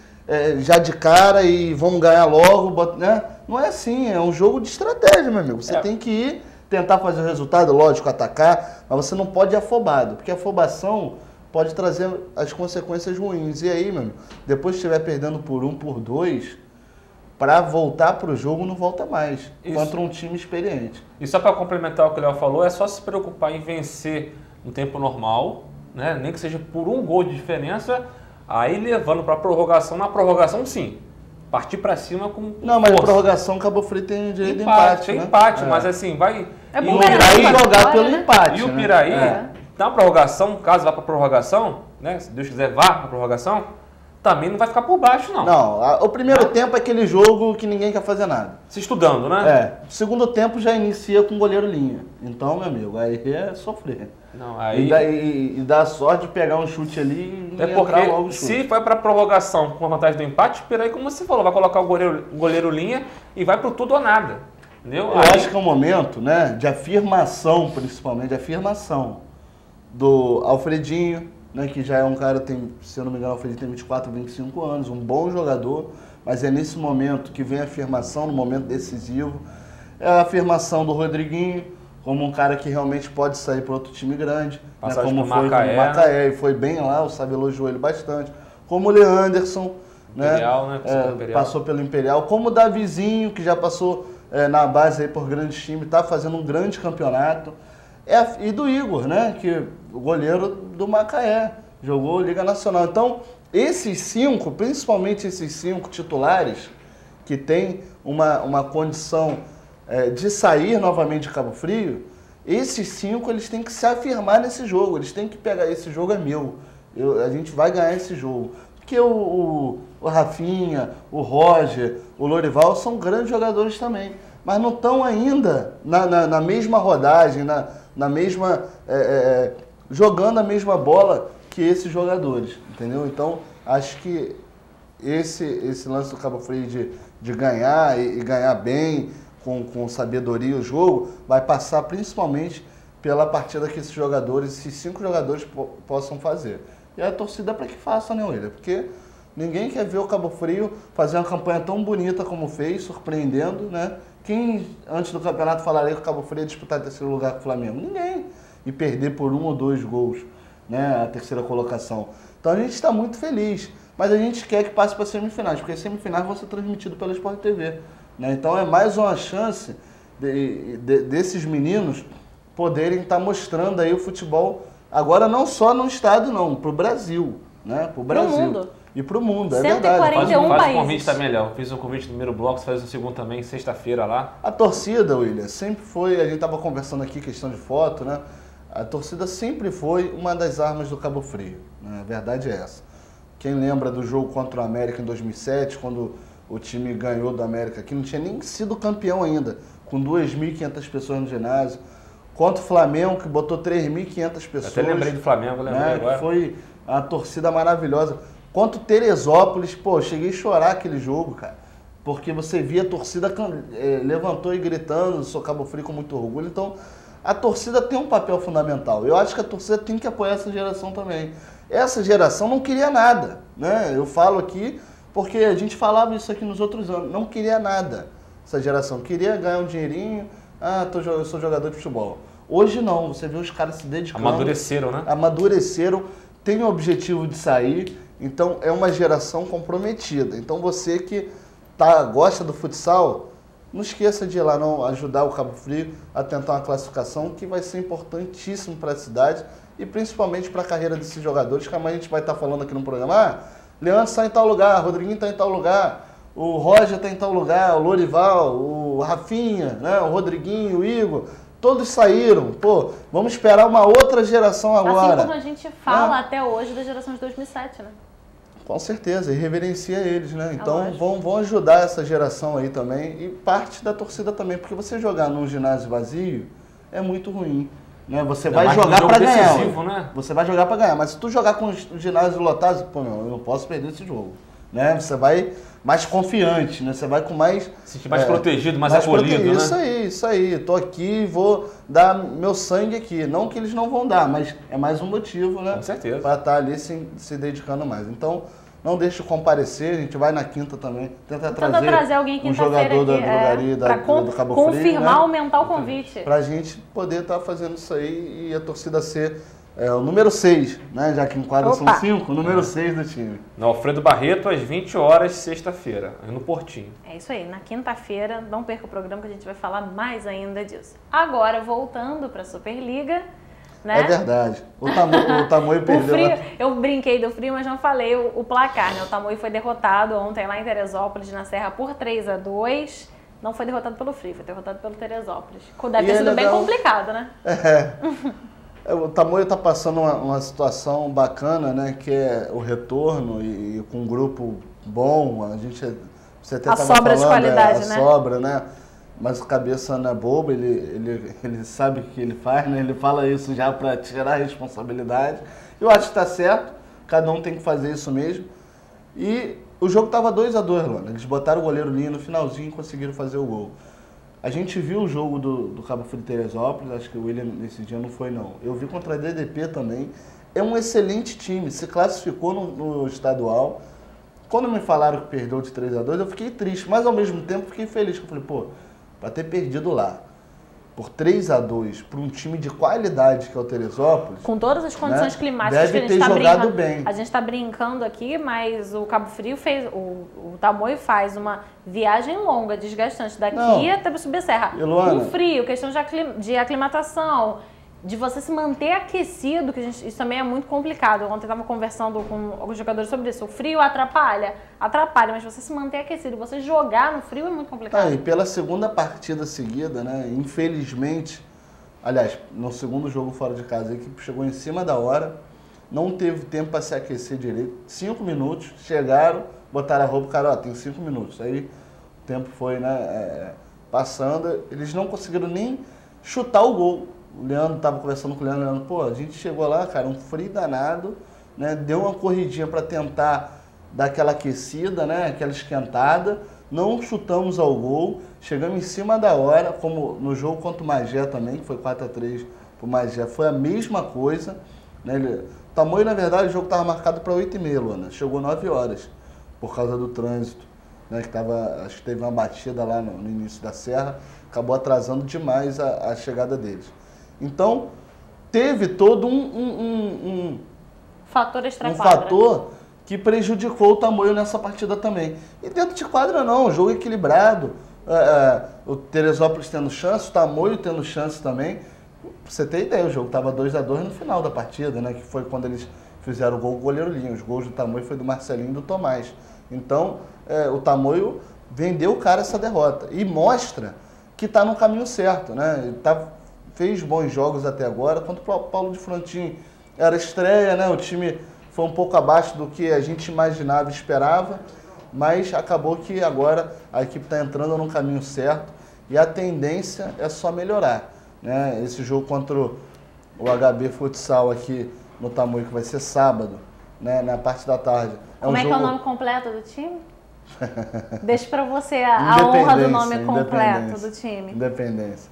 já de cara e vamos ganhar logo, né? Não é assim, é um jogo de estratégia, meu amigo. Você tem que ir, tentar fazer o resultado, lógico, atacar, mas você não pode ir afobado, porque a afobação pode trazer as consequências ruins. E aí, meu amigo, depois que estiver perdendo por 1, por 2, para voltar para o jogo não volta mais, contra um time experiente. E só para complementar o que o Léo falou, é só se preocupar em vencer no tempo normal, né? Nem que seja por 1 gol de diferença, aí levando para a prorrogação. Na prorrogação, sim, partir para cima com Não, mas força. a prorrogação Cabo Frio tem direito de empate. Tem né? empate, mas assim, vai... É e bom o Piraí ganhar, jogar né? pelo empate. E o né? Piraí, na prorrogação, caso vá para a prorrogação, né? Se Deus quiser vá para a prorrogação, também não vai ficar por baixo, não. Não, o primeiro tempo é aquele jogo que ninguém quer fazer nada. Se estudando, né? O segundo tempo já inicia com goleiro linha. Então, meu amigo, aí é sofrer. Não, aí... E dá sorte de pegar um chute ali e É porque entrar logo o chute. se for para prorrogação com a vantagem do empate, o Piraí, como você falou, vai colocar o goleiro linha e vai pro tudo ou nada. Entendeu? Eu acho que é um momento, né, de afirmação, principalmente, de afirmação do Alfredinho, né, que já é um cara, se eu não me engano, o Alfredinho tem 24, 25 anos, um bom jogador, mas é nesse momento que vem a afirmação, no momento decisivo. É a afirmação do Rodriguinho, como um cara que realmente pode sair para outro time grande, né, como foi Macaé, com o Macaé, e foi bem lá, o Sábio elogiou ele bastante. Como o Leanderson, Imperial, né? Passou pelo Imperial. Como o Davizinho, que já passou na base aí por grandes times, está fazendo um grande campeonato. E do Igor, né? Que o goleiro do Macaé, jogou Liga Nacional. Então, esses 5, principalmente esses 5 titulares, que tem uma condição de sair novamente de Cabo Frio, esses 5 eles têm que se afirmar nesse jogo. Eles têm que pegar, esse jogo é meu. A gente vai ganhar esse jogo. Porque o Rafinha, o Roger, o Lorival são grandes jogadores também. Mas não estão ainda na mesma rodagem, na mesma jogando a mesma bola que esses jogadores, entendeu? Então, acho que esse lance do Cabo Frio de ganhar e ganhar bem, com sabedoria o jogo, vai passar principalmente pela partida que esses jogadores, esses 5 jogadores possam fazer. E a torcida para que faça, né, William? Porque ninguém quer ver o Cabo Frio fazer uma campanha tão bonita como fez, surpreendendo, né? Quem, antes do campeonato, falaria que o Cabo Frio ia disputar 3º lugar com o Flamengo? Ninguém. E perder por 1 ou 2 gols, né, a 3ª colocação. Então a gente está muito feliz, mas a gente quer que passe para as semifinais, porque as semifinais vão ser transmitidas pela Sport TV. Né? Então é mais uma chance desses meninos poderem estar mostrando aí o futebol, agora não só no estado não, para o Brasil. Né? Para o Brasil. e para o mundo, é 141 verdade. Faz o convite também, Léo. Fiz o convite no primeiro bloco, você faz o segundo também, sexta-feira lá. A torcida, William, sempre foi, a gente estava conversando aqui, questão de foto, né? A torcida sempre foi uma das armas do Cabo Frio, né? A verdade é essa. Quem lembra do jogo contra o América em 2007, quando o time ganhou do América aqui, não tinha nem sido campeão ainda, com 2.500 pessoas no ginásio. Contra o Flamengo, que botou 3.500 pessoas. Até lembrei do Flamengo, lembrei agora. Foi uma torcida maravilhosa. Quanto Teresópolis, pô, eu cheguei a chorar aquele jogo, cara. Porque você via a torcida levantou e gritando, sou Cabo Frio com muito orgulho. Então, a torcida tem um papel fundamental. Eu acho que a torcida tem que apoiar essa geração também. Essa geração não queria nada, né? Eu falo aqui porque a gente falava isso aqui nos outros anos. Não queria nada essa geração. Queria ganhar um dinheirinho. Eu sou jogador de futebol. Hoje não, você vê os caras se dedicando. Amadureceram, né? Amadureceram, tem o objetivo de sair, então é uma geração comprometida. Então você que gosta do futsal, não esqueça de ir lá não ajudar o Cabo Frio a tentar uma classificação que vai ser importantíssimo para a cidade e principalmente para a carreira desses jogadores, que amanhã a gente vai estar falando aqui no programa. Leandro está em tal lugar, Rodriguinho está em tal lugar, o Roger está em tal lugar, o Lorival, o Rafinha, né, o Rodriguinho, o Igor. Todos saíram. Pô, vamos esperar uma outra geração agora. Assim como a gente fala até hoje da geração de 2007, né? Com certeza, e reverencia eles, né? Então vão ajudar essa geração aí também e parte da torcida também, porque você jogar num ginásio vazio é muito ruim, né? Você vai jogar para ganhar. Né? Você vai jogar para ganhar, mas se tu jogar com o ginásio lotado, pô, meu, eu não posso perder esse jogo, né? Você vai mais confiante, né? Você vai com mais... Se sentir mais protegido, mais acolhido, né? Isso aí. Tô aqui, vou dar meu sangue aqui. Não que eles não vão dar, mas é mais um motivo, né? Com certeza. Para estar ali se dedicando mais. Então, não deixe de comparecer. A gente vai na quinta também. Tenta trazer alguém um jogador da drogaria do Cabo Frio. Confirmar, né? Aumentar o convite. Para a gente poder estar fazendo isso aí e a torcida ser... o número 6, né? Já que em quadra são 5, o número 6 do time. No Alfredo Barreto, às 20 horas, sexta-feira, no Portinho. É isso aí, na quinta-feira, não perca o programa que a gente vai falar mais ainda disso. Agora, voltando para a Superliga, né? É verdade. O Tamoio perdeu. Eu brinquei do Frio, mas não falei o placar, né? O Tamoio foi derrotado ontem lá em Teresópolis, na Serra, por 3-2. Não foi derrotado pelo Frio, foi derrotado pelo Teresópolis. Deve ter sido bem complicado, né? O Tamoio está passando uma situação bacana, né? Que é o retorno e com um grupo bom. Você até estava falando, de qualidade, né? Sobra, né? Mas o cabeça não é bobo, ele sabe o que ele faz, né? Ele fala isso já para tirar a responsabilidade. Eu acho que está certo, cada um tem que fazer isso mesmo. E o jogo estava 2-2, Luana. Eles botaram o goleiro Linha no finalzinho e conseguiram fazer o gol. A gente viu o jogo do Cabo Frio Teresópolis, acho que o William nesse dia não foi não. Eu vi contra a DDP também. É um excelente time, se classificou no estadual. Quando me falaram que perdeu de 3-2, eu fiquei triste, mas ao mesmo tempo fiquei feliz. Eu falei, pô, para ter perdido lá por 3-2 para um time de qualidade que é o Teresópolis... Com todas as condições, né, climáticas deve que a gente ter jogado bem. A gente está brincando aqui, mas o Cabo Frio fez... O Tamoio faz uma viagem longa, desgastante, daqui até subir a serra. Com frio, questão de aclimatação, de você se manter aquecido, que isso também é muito complicado. Ontem eu estava conversando com alguns jogadores sobre isso. O frio atrapalha, mas você se manter aquecido, você jogar no frio é muito complicado. E pela segunda partida seguida, né, infelizmente, aliás, no segundo jogo fora de casa, a equipe chegou em cima da hora, não teve tempo para se aquecer direito, 5 minutos, chegaram, botaram a roupa, cara, tem 5 minutos. Aí o tempo foi, né, passando, eles não conseguiram nem chutar o gol. O Leandro estava conversando com o Leandro, pô, a gente chegou lá, cara, um frio danado, né? Deu uma corridinha para tentar dar aquela aquecida, né? Aquela esquentada, não chutamos ao gol, chegamos em cima da hora, como no jogo contra o Magé também, que foi 4-3 pro Magé, foi a mesma coisa, né? O Tamoio, na verdade, o jogo estava marcado para 8h30, Luana, chegou 9 horas, por causa do trânsito, né? Acho que teve uma batida lá no início da serra, acabou atrasando demais a chegada deles. Então, teve todo um fator extra-quadra. Um fator que prejudicou o Tamoio nessa partida também. E dentro de quadra não, jogo equilibrado. O Teresópolis tendo chance, o Tamoio tendo chance também. Pra você ter ideia, o jogo estava 2-2 no final da partida, né? Que foi quando eles fizeram o gol com o goleiro Linha. Os gols do Tamoio foi do Marcelinho e do Tomás. Então, o Tamoio vendeu o cara essa derrota e mostra que está no caminho certo, né? Ele fez bons jogos até agora, contra o Paulo de Frontin. Era estreia, né? O time foi um pouco abaixo do que a gente imaginava e esperava, mas acabou que agora a equipe está entrando no caminho certo e a tendência é só melhorar, né? Esse jogo contra o HB Futsal aqui no Tamoio, que vai ser sábado, né? Na parte da tarde. Como é que é o nome completo do time? Deixa para você a honra do nome completo do time. Independência.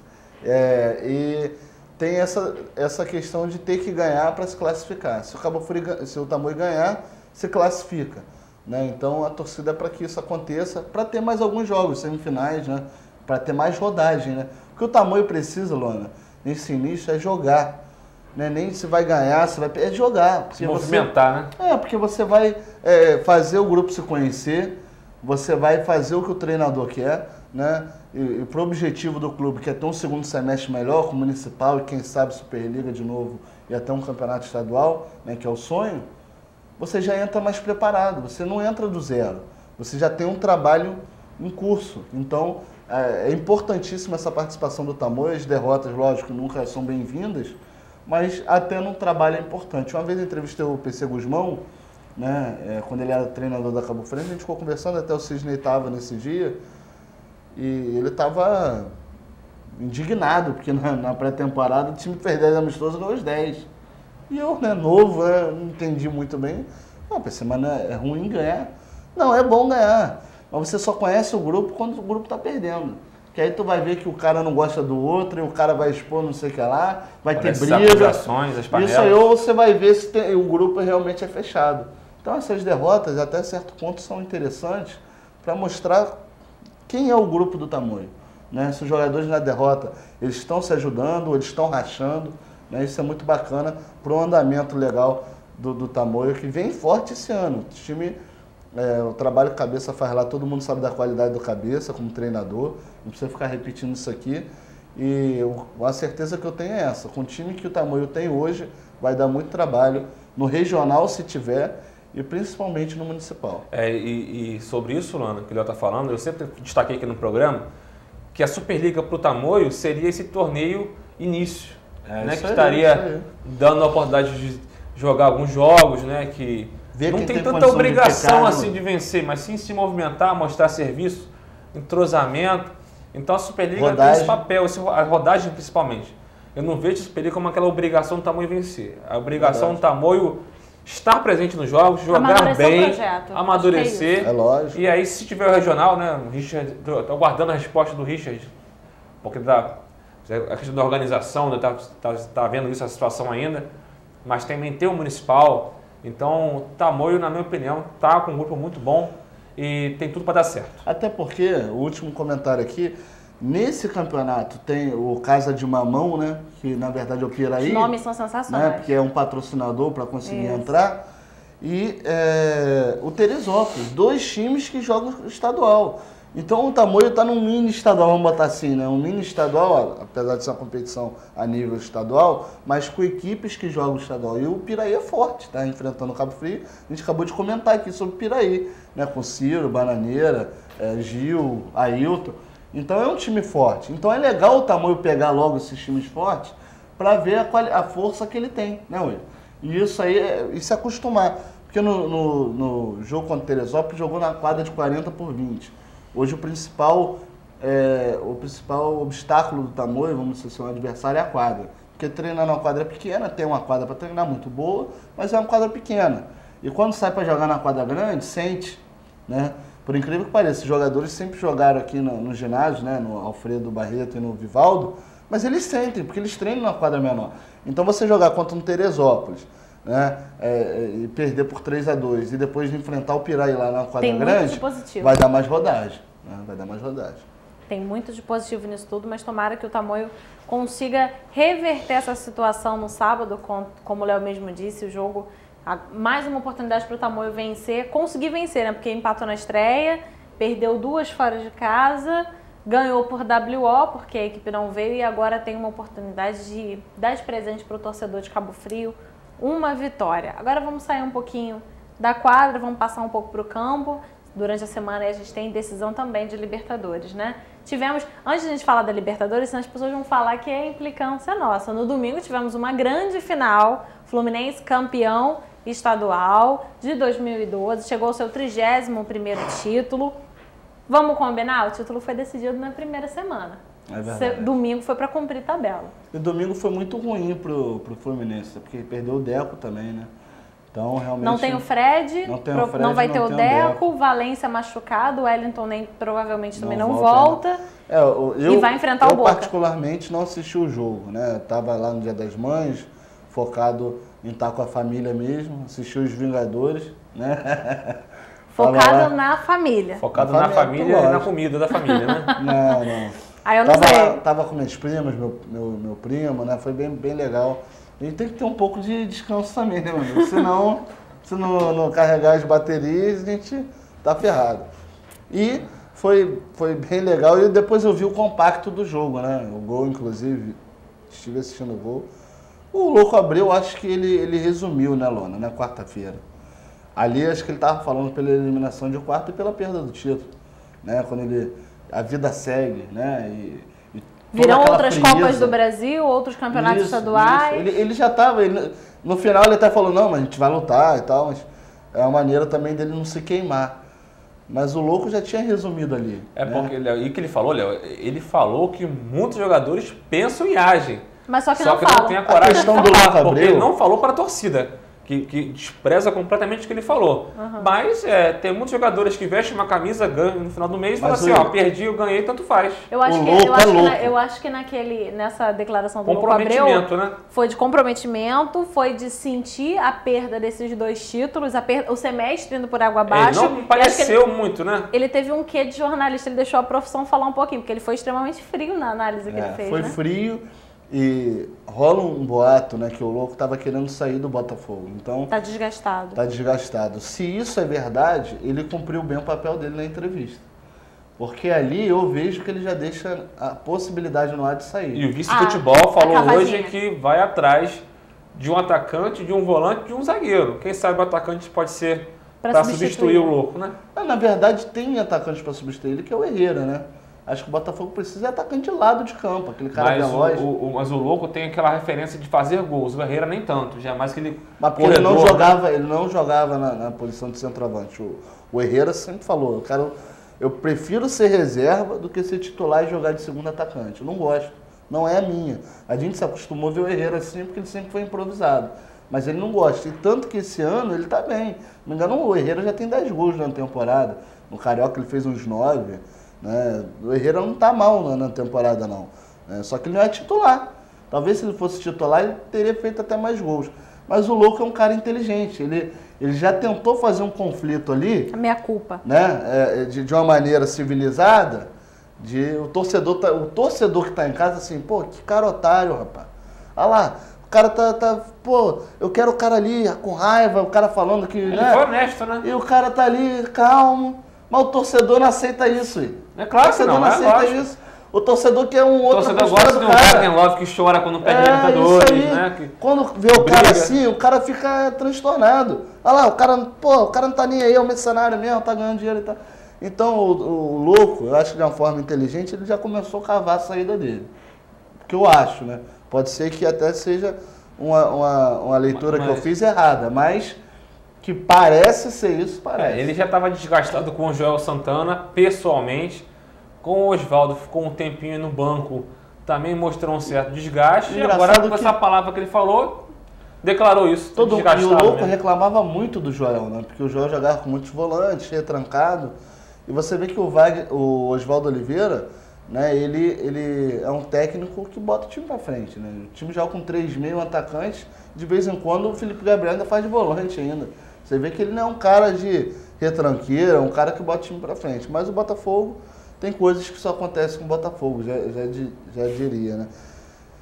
E tem essa questão de ter que ganhar para se classificar. Se o Tamoio ganhar, se classifica, né? Então a torcida é para que isso aconteça, para ter mais alguns jogos, semifinais, né? Para ter mais rodagem, né? O que o Tamoio precisa, Luana, nesse início é jogar. Né? Nem se vai ganhar, é jogar. Se movimentar, né? Porque você vai fazer o grupo se conhecer, você vai fazer o que o treinador quer, né? E para o objetivo do clube, que é ter um segundo semestre melhor com o Municipal e quem sabe Superliga de novo e até um campeonato estadual, né, que é o sonho, você já entra mais preparado, você não entra do zero, você já tem um trabalho em curso. Então, é importantíssima essa participação do Tamoio. As derrotas, lógico, nunca são bem-vindas, mas até no trabalho é importante. Uma vez eu entrevistei o PC Guzmão, né, quando ele era treinador da Cabo Frense, a gente ficou conversando, até o Cisney estava nesse dia, e ele estava indignado, porque na pré-temporada o time fez 10 amistosos e ganhou os 10. E eu, né, novo, não entendi muito bem. PC, mas é ruim ganhar? Não, é bom ganhar, mas você só conhece o grupo quando o grupo está perdendo. Que aí tu vai ver que o cara não gosta do outro, e o cara vai expor não sei o que lá, vai ter briga. As panelas. Isso aí, ou você vai ver se o grupo realmente é fechado. Então essas derrotas, até certo ponto, são interessantes para mostrar quem é o grupo do Tamoio. Né? Se os jogadores na derrota, eles estão se ajudando, ou eles estão rachando, né? Isso é muito bacana para o andamento legal do Tamoio, que vem forte esse ano. O time... o trabalho que o Cabeça faz lá, todo mundo sabe da qualidade do Cabeça como treinador, não precisa ficar repetindo isso aqui. E a certeza que eu tenho é essa: com o time que o Tamoio tem hoje, vai dar muito trabalho no regional, se tiver, e principalmente no municipal. E sobre isso, Lana, que o Léo está falando, eu sempre destaquei aqui no programa que a Superliga para o Tamoio seria esse torneio início, né, que estaria dando a oportunidade de jogar alguns jogos, né, que não tem tanta obrigação assim de vencer, mas sim se movimentar, mostrar serviço, entrosamento. Então a Superliga tem esse papel, a rodagem principalmente. Eu não vejo a Superliga como aquela obrigação do Tamoio vencer. A obrigação do Tamoio estar presente nos jogos, jogar bem, amadurecer. É lógico. E aí, se tiver o regional, né, o Richard, estou aguardando a resposta do Richard, porque a questão da organização, né, tá vendo isso, a situação ainda, mas também tem o municipal. Então, o Tamoio, na minha opinião, está com um grupo muito bom e tem tudo para dar certo. Até porque, o último comentário aqui, nesse campeonato tem o Casa de Mamão, né? Que na verdade é o Piraí. Os nomes são sensacionais. Né, porque é um patrocinador para conseguir entrar. E o Teresópolis, 2 times que jogam estadual. Então o Tamoio está num mini estadual, vamos botar assim, né? Um mini estadual, apesar de ser uma competição a nível estadual, mas com equipes que jogam estadual. E o Piraí é forte, está enfrentando o Cabo Frio. A gente acabou de comentar aqui sobre o Piraí, né? Com Ciro, Bananeira, Gil, Ailton. Então é um time forte. Então é legal o Tamoio pegar logo esses times fortes para ver a força que ele tem, né, Will? E isso aí, e se acostumar. Porque no jogo contra o Teresópolis jogou na quadra de 40/20. Hoje o principal obstáculo do Tamoio, vamos dizer assim, o adversário é a quadra. Porque treinar numa quadra pequena, tem uma quadra para treinar muito boa, mas é uma quadra pequena. E quando sai para jogar na quadra grande, sente, né? Por incrível que pareça, os jogadores sempre jogaram aqui no ginásio, né? No Alfredo Barreto e no Vivaldo, mas eles sentem, porque eles treinam na quadra menor. Então você jogar contra um Teresópolis, né, e perder por 3-2 e depois de enfrentar o Piraí lá na quadra grande, vai dar mais rodagem, né? Vai dar mais rodagem. Tem muito de positivo nisso tudo, mas tomara que o Tamoio consiga reverter essa situação no sábado, como o Léo mesmo disse, o jogo, mais uma oportunidade para o Tamoio vencer, conseguir vencer, né? Porque empatou na estreia, perdeu 2 fora de casa, ganhou por WO, porque a equipe não veio, e agora tem uma oportunidade de dar de presente para o torcedor de Cabo Frio, uma vitória. Agora vamos sair um pouquinho da quadra, vamos passar um pouco para o campo. Durante a semana a gente tem decisão também de Libertadores, né? Tivemos, antes de a gente falar da Libertadores, as pessoas vão falar que é implicância nossa. No domingo tivemos uma grande final, Fluminense campeão estadual de 2012, chegou ao seu 31º título. Vamos combinar? O título foi decidido na primeira semana. É verdade. Domingo foi para cumprir tabela. E domingo foi muito ruim pro Fluminense, porque perdeu o Deco também, né? Então, realmente... Não tem o Fred, não vai ter o Deco, Valência machucado, o Wellington provavelmente também não volta. E vai enfrentar o Boca. Eu particularmente não assisti o jogo, né? Eu tava lá no Dia das Mães, focado em estar com a família mesmo, assisti os Vingadores, né? Focado na família. Focado na família e na comida da família, né? Não. Aí eu não sei. Tava com minhas primas, meu primo, né? Foi bem legal. A gente tem que ter um pouco de descanso também, né, mano? Senão, se não carregar as baterias, a gente tá ferrado. E foi bem legal. E depois eu vi o compacto do jogo, né? O gol, inclusive, estive assistindo o gol. O Louco Abreu, acho que ele resumiu, né, Lona, na quarta-feira. Ali, acho que ele tava falando pela eliminação de quarta e pela perda do título, né? Quando a vida segue, né? Virão outras Copas do Brasil, outros campeonatos estaduais. Isso. Ele já estava, no final ele até falou, não, mas a gente vai lutar e tal, mas é uma maneira também dele não se queimar. Mas o Louco já tinha resumido ali. Porque o que ele falou, Léo, ele falou que muitos jogadores pensam e agem. Mas só que não tem a coragem de falar, porque ele não falou para a torcida. Que despreza completamente o que ele falou. Mas tem muitos jogadores que vestem uma camisa, ganham no final do mês e falam assim, perdi, eu ganhei, tanto faz. Eu acho que nessa declaração do Louco Abreu, né? Foi de comprometimento, foi de sentir a perda desses 2 títulos, o semestre indo por água abaixo. Não pareceu muito, né? Ele teve um quê de jornalista, ele deixou a profissão falar um pouquinho, porque ele foi extremamente frio na análise que ele fez, Foi frio. E rola um boato, né, que o Louco estava querendo sair do Botafogo. Então, tá desgastado. Tá desgastado. Se isso é verdade, ele cumpriu bem o papel dele na entrevista. Porque ali eu vejo que ele já deixa a possibilidade no ar de sair. E o vice-futebol falou hoje que vai atrás de um atacante, de um volante, de um zagueiro. Quem sabe o atacante pode ser para substituir o Louco, né? Na verdade, tem atacante para substituir ele, que é o Herrera, né? Acho que o Botafogo precisa de atacante de lado de campo, aquele cara veloz. Mas o Louco tem aquela referência de fazer gols, o Herrera nem tanto, jamais que ele... Mas porque ele não jogava na posição de centroavante. O Herrera sempre falou, eu prefiro ser reserva do que ser titular e jogar de segundo atacante. Eu não gosto, não é a minha. A gente se acostumou a ver o Herrera assim porque ele sempre foi improvisado. Mas ele não gosta, e tanto que esse ano ele tá bem. Não me engano, o Herrera já tem 10 gols na temporada, no Carioca ele fez uns 9... Né? O Herrera não está mal na temporada, não. Só que ele não é titular. Talvez se ele fosse titular, ele teria feito até mais gols. Mas o Louco é um cara inteligente. Ele já tentou fazer um conflito ali. A minha culpa. Né? De uma maneira civilizada. O torcedor que está em casa, assim, pô, que cara otário, rapaz. Olha lá, o cara pô, eu quero o cara ali com raiva, o cara falando que... Ele foi honesto, né? E o cara tá ali, calmo. Mas o torcedor não aceita isso, hein? É claro que não aceita isso. O torcedor quer um outro... O torcedor gosta de um Wagner Love que chora quando perde Libertadores, né? Quando vê o cara assim, o cara fica transtornado. Olha lá, o cara não tá nem aí, é um mercenário mesmo, tá ganhando dinheiro e tal. Então, o Louco, eu acho que de uma forma inteligente, ele já começou a cavar a saída dele. Que eu acho, né? Pode ser que até seja uma leitura que eu fiz errada, mas... que parece ser isso, parece. Ele já estava desgastado com o Joel Santana, pessoalmente. Com o Oswaldo, ficou um tempinho no banco, também mostrou um certo desgaste. E agora, com essa palavra que ele falou, declarou isso. E o Louco reclamava muito do Joel, né? Porque o Joel jogava com muitos volantes, retrancado. E você vê que o Oswaldo Oliveira, né, ele é um técnico que bota o time pra frente, né? O time joga com 3 meio atacantes. De vez em quando, o Felipe Gabriel ainda faz de volante ainda. Você vê que ele não é um cara de retranqueira, é um cara que bota o time pra frente. Mas o Botafogo tem coisas que só acontecem com o Botafogo, já diria, né?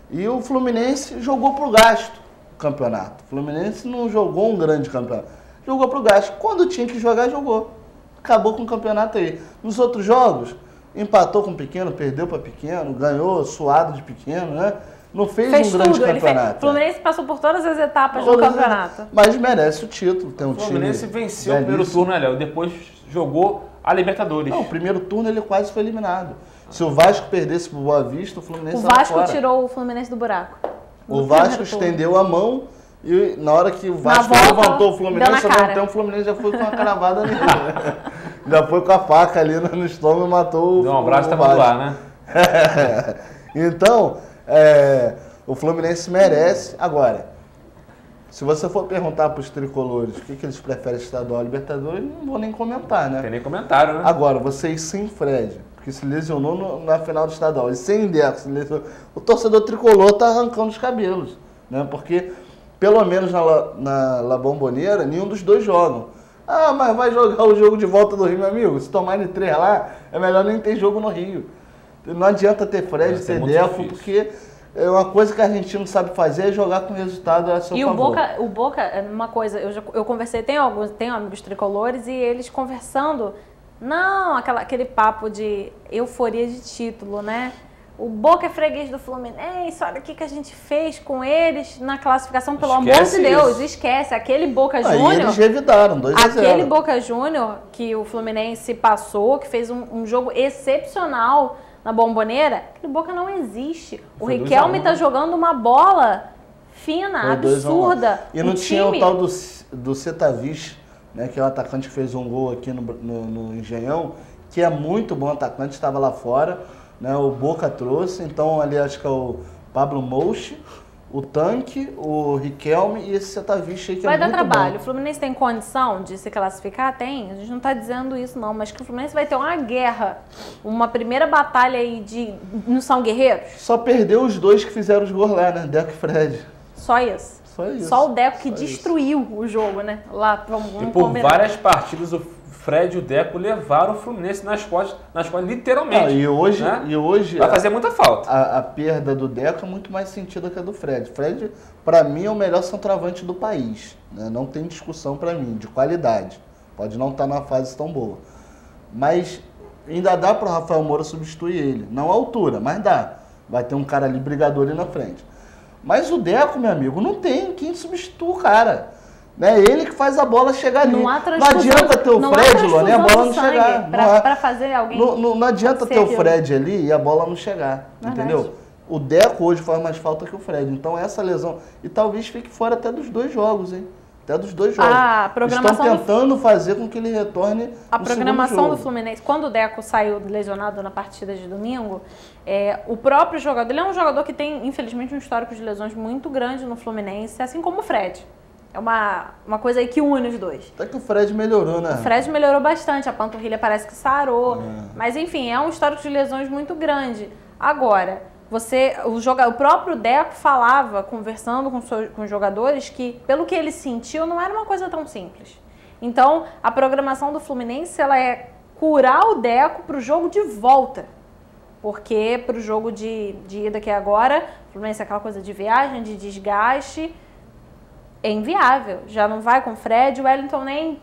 E o Fluminense jogou pro gasto o campeonato. O Fluminense não jogou um grande campeonato, jogou pro gasto. Quando tinha que jogar, jogou. Acabou com o campeonato aí. Nos outros jogos, empatou com o Pequeno, perdeu para Pequeno, ganhou suado de Pequeno, né? não fez um grande campeonato. O Fluminense passou por todas as etapas do campeonato. Mas merece o título. Tem um O Fluminense time venceu o primeiro turno, né, Léo? Depois jogou a Libertadores. Não, o primeiro turno ele quase foi eliminado. Se o Vasco perdesse pro Boa Vista, o Fluminense O Vasco tirou o Fluminense do buraco. O Vasco estendeu a mão e na hora que o Vasco levantou o Fluminense, o Fluminense já foi com a cravada nele. Já foi com a faca ali no estômago e matou Deu um abraço e tava do ar, né? Então, o Fluminense merece. Agora, se você for perguntar para os tricolores o que eles preferem, estadual ou Libertadores, não vou nem comentar, né? Tem nem comentário, né? Agora, vocês sem Fred, que se lesionou na final do estadual, e sem Deco, o torcedor tricolor tá arrancando os cabelos, né? Porque, pelo menos na La Bombonera, nenhum dos dois jogam. Ah, mas vai jogar o jogo de volta do Rio, meu amigo? Se tomarem 3 lá, é melhor nem ter jogo no Rio. Não adianta ter Fred, ter Deco, porque é uma coisa que a Argentina sabe fazer é jogar com resultado a seu favor. E o Boca, é uma coisa, eu conversei, tenho amigos tricolores e eles conversando, não, aquele papo de euforia de título, né? O Boca é freguês do Fluminense, olha o que a gente fez com eles na classificação, pelo amor de Deus, esquece. Aquele Boca Júnior... Aí eles revidaram, 2-0. Aquele Boca Júnior que o Fluminense passou, que fez um jogo excepcional na Bombonera, aquele Boca não existe. O Riquelme tá jogando uma bola fina, absurda. E não tinha o tal do Cetavich, né, que é o atacante que fez um gol aqui no Engenhão, que é muito bom atacante, estava lá fora. Né, o Boca trouxe, então ali acho que é o Pablo Mouche, o Tanque, o Riquelme e esse Cetavich aí que vai é muito bom. Vai dar trabalho. O Fluminense tem condição de se classificar? Tem. A gente não está dizendo isso não, mas que o Fluminense vai ter uma guerra, uma primeira batalha aí no São Guerreiros. Só perdeu os dois que fizeram os gols lá, né? Deco e Fred. Só isso. Só o Deco que destruiu o jogo, né? Lá, vamos e por combinar. Várias partidas o Fred e o Deco levaram o Fluminense nas costas literalmente. Não, e hoje vai fazer muita falta. A perda do Deco é muito mais sentida que a do Fred. Fred, para mim, é o melhor centroavante do país. Né? Não tem discussão para mim, de qualidade. Pode não estar numa fase tão boa. Mas ainda dá para o Rafael Moura substituir ele. Não à altura, mas dá. Vai ter um cara ali brigador ali na frente. Mas o Deco, meu amigo, não tem quem substitua o cara. É ele que faz a bola chegar ali. Não adianta ter o Fred, Lone, e a bola não chegar. Para fazer alguém. Não adianta ter o Fred ali e a bola não chegar. Verdade. Entendeu? O Deco hoje faz mais falta que o Fred. Então essa lesão. E talvez fique fora até dos 2 jogos, hein? Até dos 2 jogos. A programação estão tentando fazer com que ele retorne. A programação do Fluminense, quando o Deco saiu lesionado na partida de domingo, o próprio jogador, ele é um jogador que tem, infelizmente, um histórico de lesões muito grande no Fluminense, assim como o Fred. É uma coisa aí que une os dois. Até que o Fred melhorou, né? O Fred melhorou bastante, a panturrilha parece que sarou. Mas enfim, é um histórico de lesões muito grande. Agora, o próprio Deco falava, conversando com os jogadores, que pelo que ele sentiu, não era uma coisa tão simples. Então, a programação do Fluminense ela é curar o Deco para o jogo de volta. Porque para o jogo de ida que é agora, o Fluminense é aquela coisa de viagem, de desgaste... É inviável, já não vai com o Fred, o Wellington nem,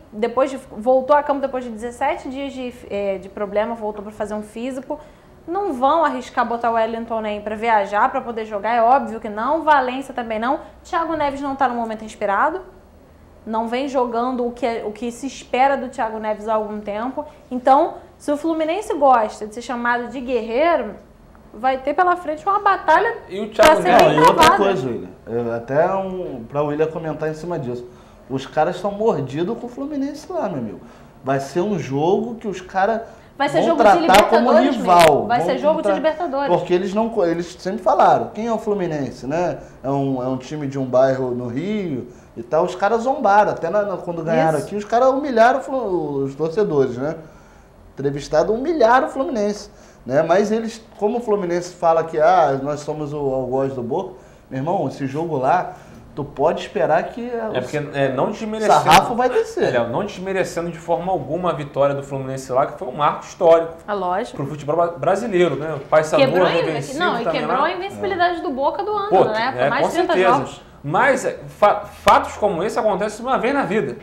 voltou a campo depois de 17 dias de problema, voltou para fazer um físico, não vão arriscar botar o Wellington nem para viajar, para poder jogar, é óbvio que não, Valência também não, Thiago Neves não está no momento inspirado, não vem jogando o que se espera do Thiago Neves há algum tempo, então se o Fluminense gosta de ser chamado de guerreiro, vai ter pela frente uma batalha para ser bem travada. E outra coisa, William, até para o William comentar em cima disso. Os caras estão mordidos com o Fluminense lá, meu amigo. Vai ser um jogo que os caras vão tratar como rival. Vai ser jogo de Libertadores. Porque eles sempre falaram, quem é o Fluminense, né? É um time de um bairro no Rio e tal. Os caras zombaram, até quando ganharam aqui, os caras humilharam os torcedores, né? Entrevistado, humilharam o Fluminense. Né? Mas eles, como o Fluminense fala que nós somos o algoz do Boca, meu irmão, esse jogo lá, tu pode esperar que não desmerecendo, sarrafo vai descer. Não desmerecendo de forma alguma a vitória do Fluminense lá, que foi um marco histórico lógico. Pro futebol brasileiro, né? O Paysandu quebrou a invencibilidade do Boca do ano, né? Por mais de 30 jogos. Mas fatos como esse acontecem uma vez na vida,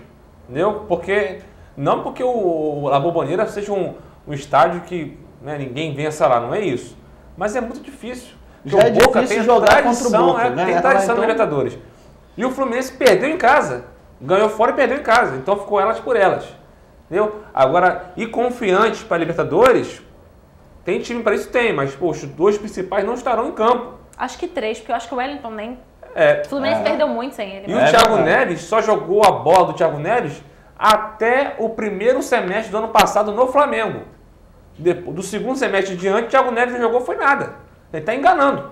entendeu? Não porque o La Bombonera seja um estádio que ninguém vença lá, não é isso. Mas é muito difícil. Já é difícil jogar contra o Boca. Tem tradição na Libertadores. E o Fluminense perdeu em casa. Ganhou fora e perdeu em casa. Então ficou elas por elas. Entendeu? Agora, e confiantes para a Libertadores, tem time para isso? Tem, mas os 2 principais não estarão em campo. Acho que 3, porque eu acho que o Wellington nem... O Fluminense perdeu muito sem ele. E o Thiago Neves só jogou a bola do Thiago Neves até o primeiro semestre do ano passado no Flamengo. Do segundo semestre em diante, o Thiago Neves não jogou, foi nada. Ele está enganando.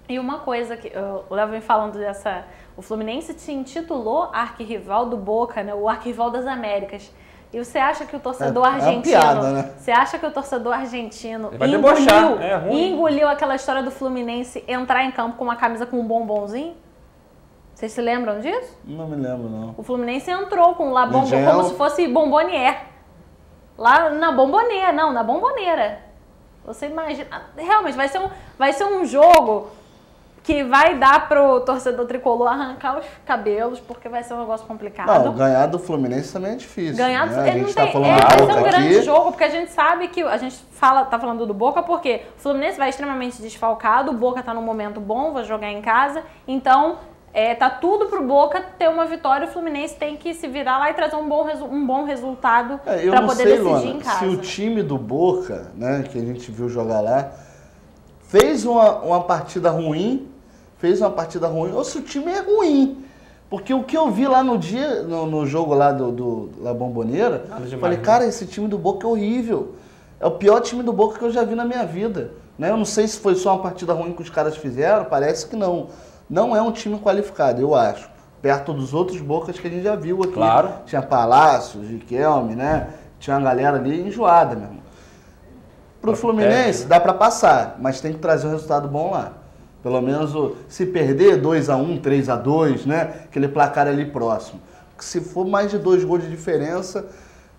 E uma coisa que o Léo vem falando dessa... O Fluminense se intitulou arquirrival do Boca, né? O arquirrival das Américas. E você acha que o torcedor argentino... piada, né? Você acha que o torcedor argentino engoliu aquela história do Fluminense entrar em campo com uma camisa com um bombonzinho? Vocês se lembram disso? Não me lembro, não. O Fluminense entrou com lá como se fosse bombonier. Lá na bomboneira. Você imagina... Realmente, vai ser um jogo que vai dar pro torcedor tricolor arrancar os cabelos, porque vai ser um negócio complicado. Não, ganhar do Fluminense também é difícil. Ganhar né? A gente tá falando vai do ser um Boca grande aqui. jogo, porque a gente sabe que a gente tá falando do Boca porque o Fluminense vai extremamente desfalcado, o Boca tá num momento bom, vai jogar em casa, então tá tudo pro Boca ter uma vitória, o Fluminense tem que se virar lá e trazer um bom resultado para poder decidir Luana, em casa. Se o time do Boca, né, que a gente viu jogar lá, fez uma partida ruim, ou se o time é ruim. Porque o que eu vi lá no jogo lá do La Bombonera, falei, cara, esse time do Boca é horrível. É o pior time do Boca que eu já vi na minha vida. Né? Eu não sei se foi só uma partida ruim que os caras fizeram, parece que não. Não é um time qualificado, eu acho. Perto dos outros Bocas que a gente já viu aqui. Claro. Tinha Palácios, Riquelme, né? Tinha uma galera ali enjoada mesmo. Pro Fluminense dá pra passar, mas tem que trazer um resultado bom lá. Pelo menos se perder 2-1, 3-2, né? Aquele placar ali próximo. Se for mais de 2 gols de diferença,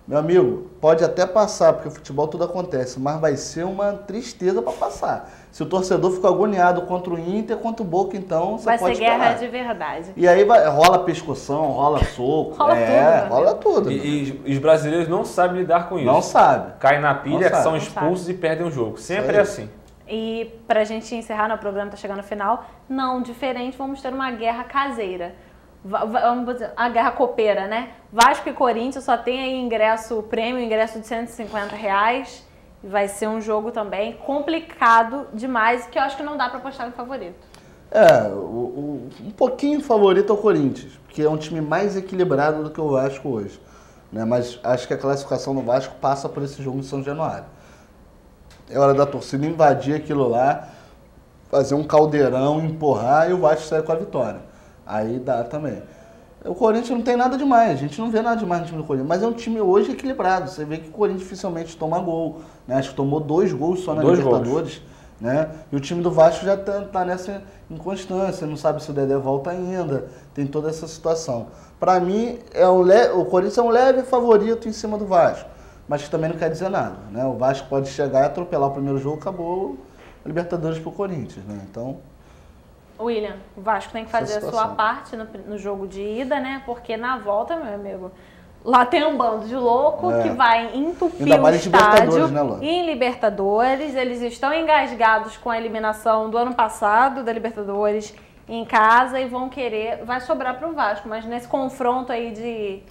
meu amigo, pode até passar, porque o futebol tudo acontece, mas vai ser uma tristeza para passar. Se o torcedor ficou agoniado contra o Inter, contra o Boca, então você vai pode ser guerra esperar. de verdade. E aí rola pescoção, rola soco, rola tudo. E os brasileiros não sabem lidar com isso. Não sabe. Cai na pilha, Não são sabe. expulsos e perdem o jogo. Sempre é assim. E pra gente encerrar, o programa tá chegando no final, não diferente, vamos ter uma guerra caseira. Vamos dizer, a guerra copeira, né? Vasco e Corinthians só tem aí ingresso de R$150. Vai ser um jogo também complicado demais, que eu acho que não dá pra apostar no favorito. Um pouquinho favorito é o Corinthians, porque é um time mais equilibrado do que o Vasco hoje. Né? Mas acho que a classificação do Vasco passa por esse jogo de São Januário. É hora da torcida invadir aquilo lá, fazer um caldeirão, empurrar e o Vasco sair com a vitória. Aí dá também. O Corinthians não tem nada demais, a gente não vê nada demais no time do Corinthians, mas é um time hoje equilibrado. Você vê que o Corinthians dificilmente toma gol, né? Acho que tomou 2 gols só na Libertadores, né? E o time do Vasco já tá nessa inconstância, não sabe se o Dedé volta ainda, tem toda essa situação. Para mim, o Corinthians é um leve favorito em cima do Vasco, mas que também não quer dizer nada, né? O Vasco pode chegar e atropelar o primeiro jogo, acabou a Libertadores pro Corinthians, né? Então... William, o Vasco tem que fazer a sua parte no jogo de ida, né? Porque na volta, meu amigo, lá tem um bando de louco que vai entupir o estádio. Né, e em Libertadores, eles estão engasgados com a eliminação do ano passado da Libertadores em casa e vai sobrar para o Vasco. Mas nesse confronto aí de...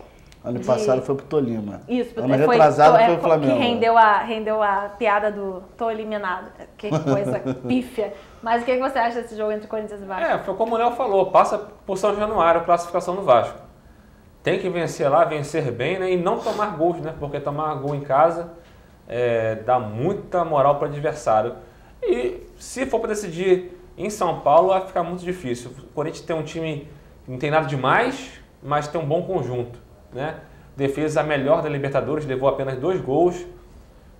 Ano passado foi pro Tolima. Isso, ano retrasado foi o Flamengo. Que rendeu a piada do tô eliminado. Que coisa pífia. Mas o que você acha desse jogo entre Corinthians e Vasco? Foi como o Léo falou, passa por São Januário, classificação do Vasco. Tem que vencer lá, vencer bem, né? E não tomar gols, né? Porque tomar gol em casa dá muita moral para o adversário. E se for para decidir em São Paulo, vai ficar muito difícil. O Corinthians tem um time que não tem nada demais, mas tem um bom conjunto, né? Defesa melhor da Libertadores, levou apenas 2 gols.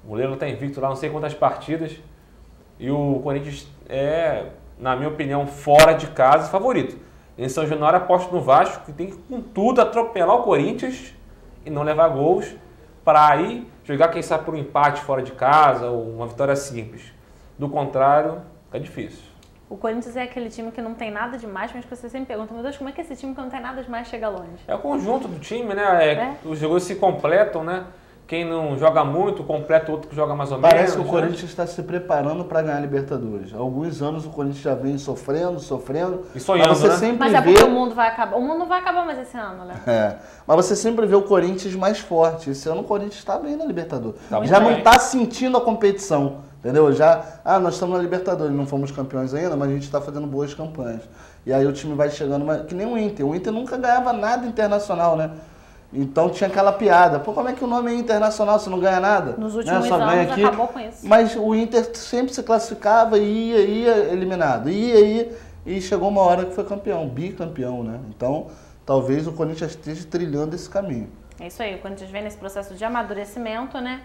O goleiro está invicto lá não sei quantas partidas. E o Corinthians na minha opinião, fora de casa, favorito. Em São Januário, aposto no Vasco, que tem que, com tudo, atropelar o Corinthians e não levar gols, para aí jogar, quem sabe, por um empate fora de casa ou uma vitória simples. Do contrário, tá difícil. O Corinthians é aquele time que não tem nada demais, mas que você sempre pergunta, meu Deus, como é que esse time que não tem nada demais chega longe? É o conjunto do time, né? Os jogadores se completam, né? quem não joga muito, completa outro que joga mais ou menos. Parece que o Corinthians está se preparando para ganhar a Libertadores. Há alguns anos o Corinthians já vem sofrendo. E sonhando, mas você né? sempre Mas é vê... porque o mundo vai acabar. O mundo não vai acabar mais esse ano, né? Mas você sempre vê o Corinthians mais forte. Esse ano o Corinthians está bem na Libertadores. Tá já bem. não está sentindo a competição, entendeu? Nós estamos na Libertadores, não fomos campeões ainda, mas a gente está fazendo boas campanhas. E aí o time vai chegando, que nem o Inter. O Inter nunca ganhava nada internacional, né? Então tinha aquela piada. Pô, como é que o nome é internacional se não ganha nada? Nos últimos anos acabou com isso. Mas o Inter sempre se classificava e ia eliminado. Ia, e chegou uma hora que foi campeão, bicampeão, né? Então, talvez o Corinthians esteja trilhando esse caminho. É isso aí, o Corinthians vem nesse processo de amadurecimento, né?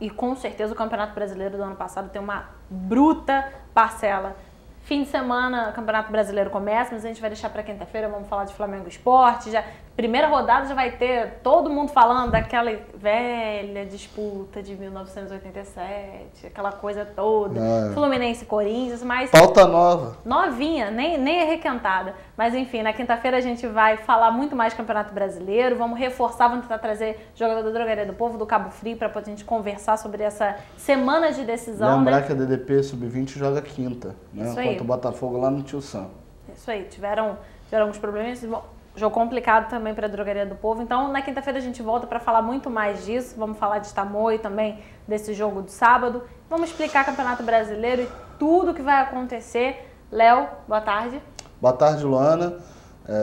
E com certeza o Campeonato Brasileiro do ano passado tem uma bruta parcela. Fim de semana, o Campeonato Brasileiro começa, mas a gente vai deixar para quinta-feira, vamos falar de Flamengo Esporte. Primeira rodada já vai ter todo mundo falando daquela velha disputa de 1987, aquela coisa toda. Fluminense e Corinthians, mas... Pauta nova. Novinha, nem é requentada. Mas enfim, na quinta-feira a gente vai falar muito mais de Campeonato Brasileiro, vamos reforçar, vamos tentar trazer jogador da Drogaria do Povo, do Cabo Frio, para a gente conversar sobre essa semana de decisão. Lembrar, né? que a DDP Sub-20 joga quinta, né? Isso aí. Contra o Botafogo lá no Tio Sam. Isso aí, tiveram alguns problemas. Jogo complicado também para a Drogaria do Povo. Então, na quinta-feira a gente volta para falar muito mais disso. Vamos falar de Tamoio também, desse jogo do sábado. Vamos explicar Campeonato Brasileiro e tudo que vai acontecer. Léo, boa tarde. Boa tarde, Luana.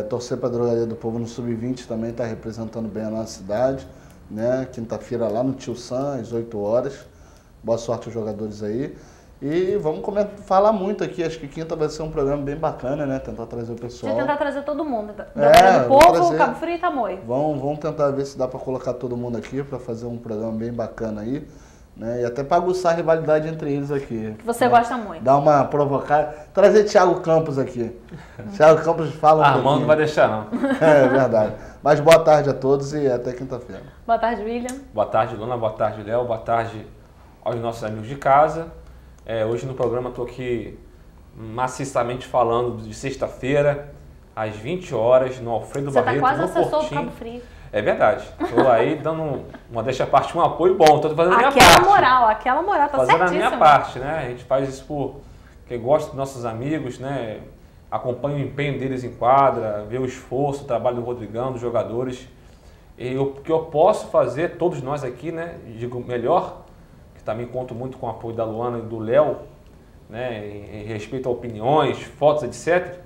Torcer para a Drogaria do Povo no Sub-20 também está representando bem a nossa cidade, né? Quinta-feira lá no Tio Sam, às 8 horas. Boa sorte aos jogadores aí. E vamos falar muito aqui, acho que quinta vai ser um programa bem bacana, né? Tentar trazer o pessoal. Vamos tentar trazer todo mundo. Drogaria do Povo, trazer... Cabo Frio e Tamoio. Vamos tentar ver se dá para colocar todo mundo aqui para fazer um programa bem bacana aí, né? E até para aguçar a rivalidade entre eles aqui. Que você gosta muito. Dar uma provocada. Trazer Thiago Campos aqui. Thiago Campos fala um Armando não vai deixar, não. É verdade. Mas boa tarde a todos e até quinta-feira. Boa tarde, William. Boa tarde, Luna. Boa tarde, Léo. Boa tarde aos nossos amigos de casa. Hoje no programa estou aqui maciçamente falando de sexta-feira, às 20 horas, no Alfredo Barreto, Você está quase no assessor Portinho. do Cabo Frio. É verdade. Estou aí dando uma deixa parte, um apoio bom. Estou fazendo a minha Aquela parte. Aquela moral, tá fazendo certíssimo. a minha parte, né? A gente faz isso porque gosta dos nossos amigos, né? Acompanha o empenho deles em quadra, vê o esforço, o trabalho do Rodrigão, dos jogadores. E o que eu posso fazer, todos nós aqui, né? Digo melhor, que também conto muito com o apoio da Luana e do Léo, né? Em respeito a opiniões, fotos, etc.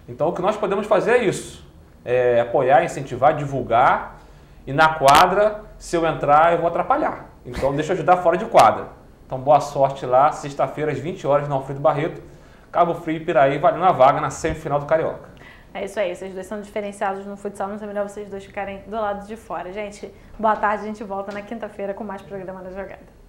Então o que nós podemos fazer é isso. Apoiar, incentivar, divulgar. E na quadra, se eu entrar, eu vou atrapalhar. Então deixa eu ajudar fora de quadra. Então boa sorte lá, sexta-feira às 20 horas no Alfredo Barreto, Cabo Frio e Piraí, valendo a vaga na semifinal do Carioca. É isso aí, vocês dois são diferenciados no futsal, mas é melhor vocês dois ficarem do lado de fora. Gente, boa tarde, a gente volta na quinta-feira com mais programa da Jogada.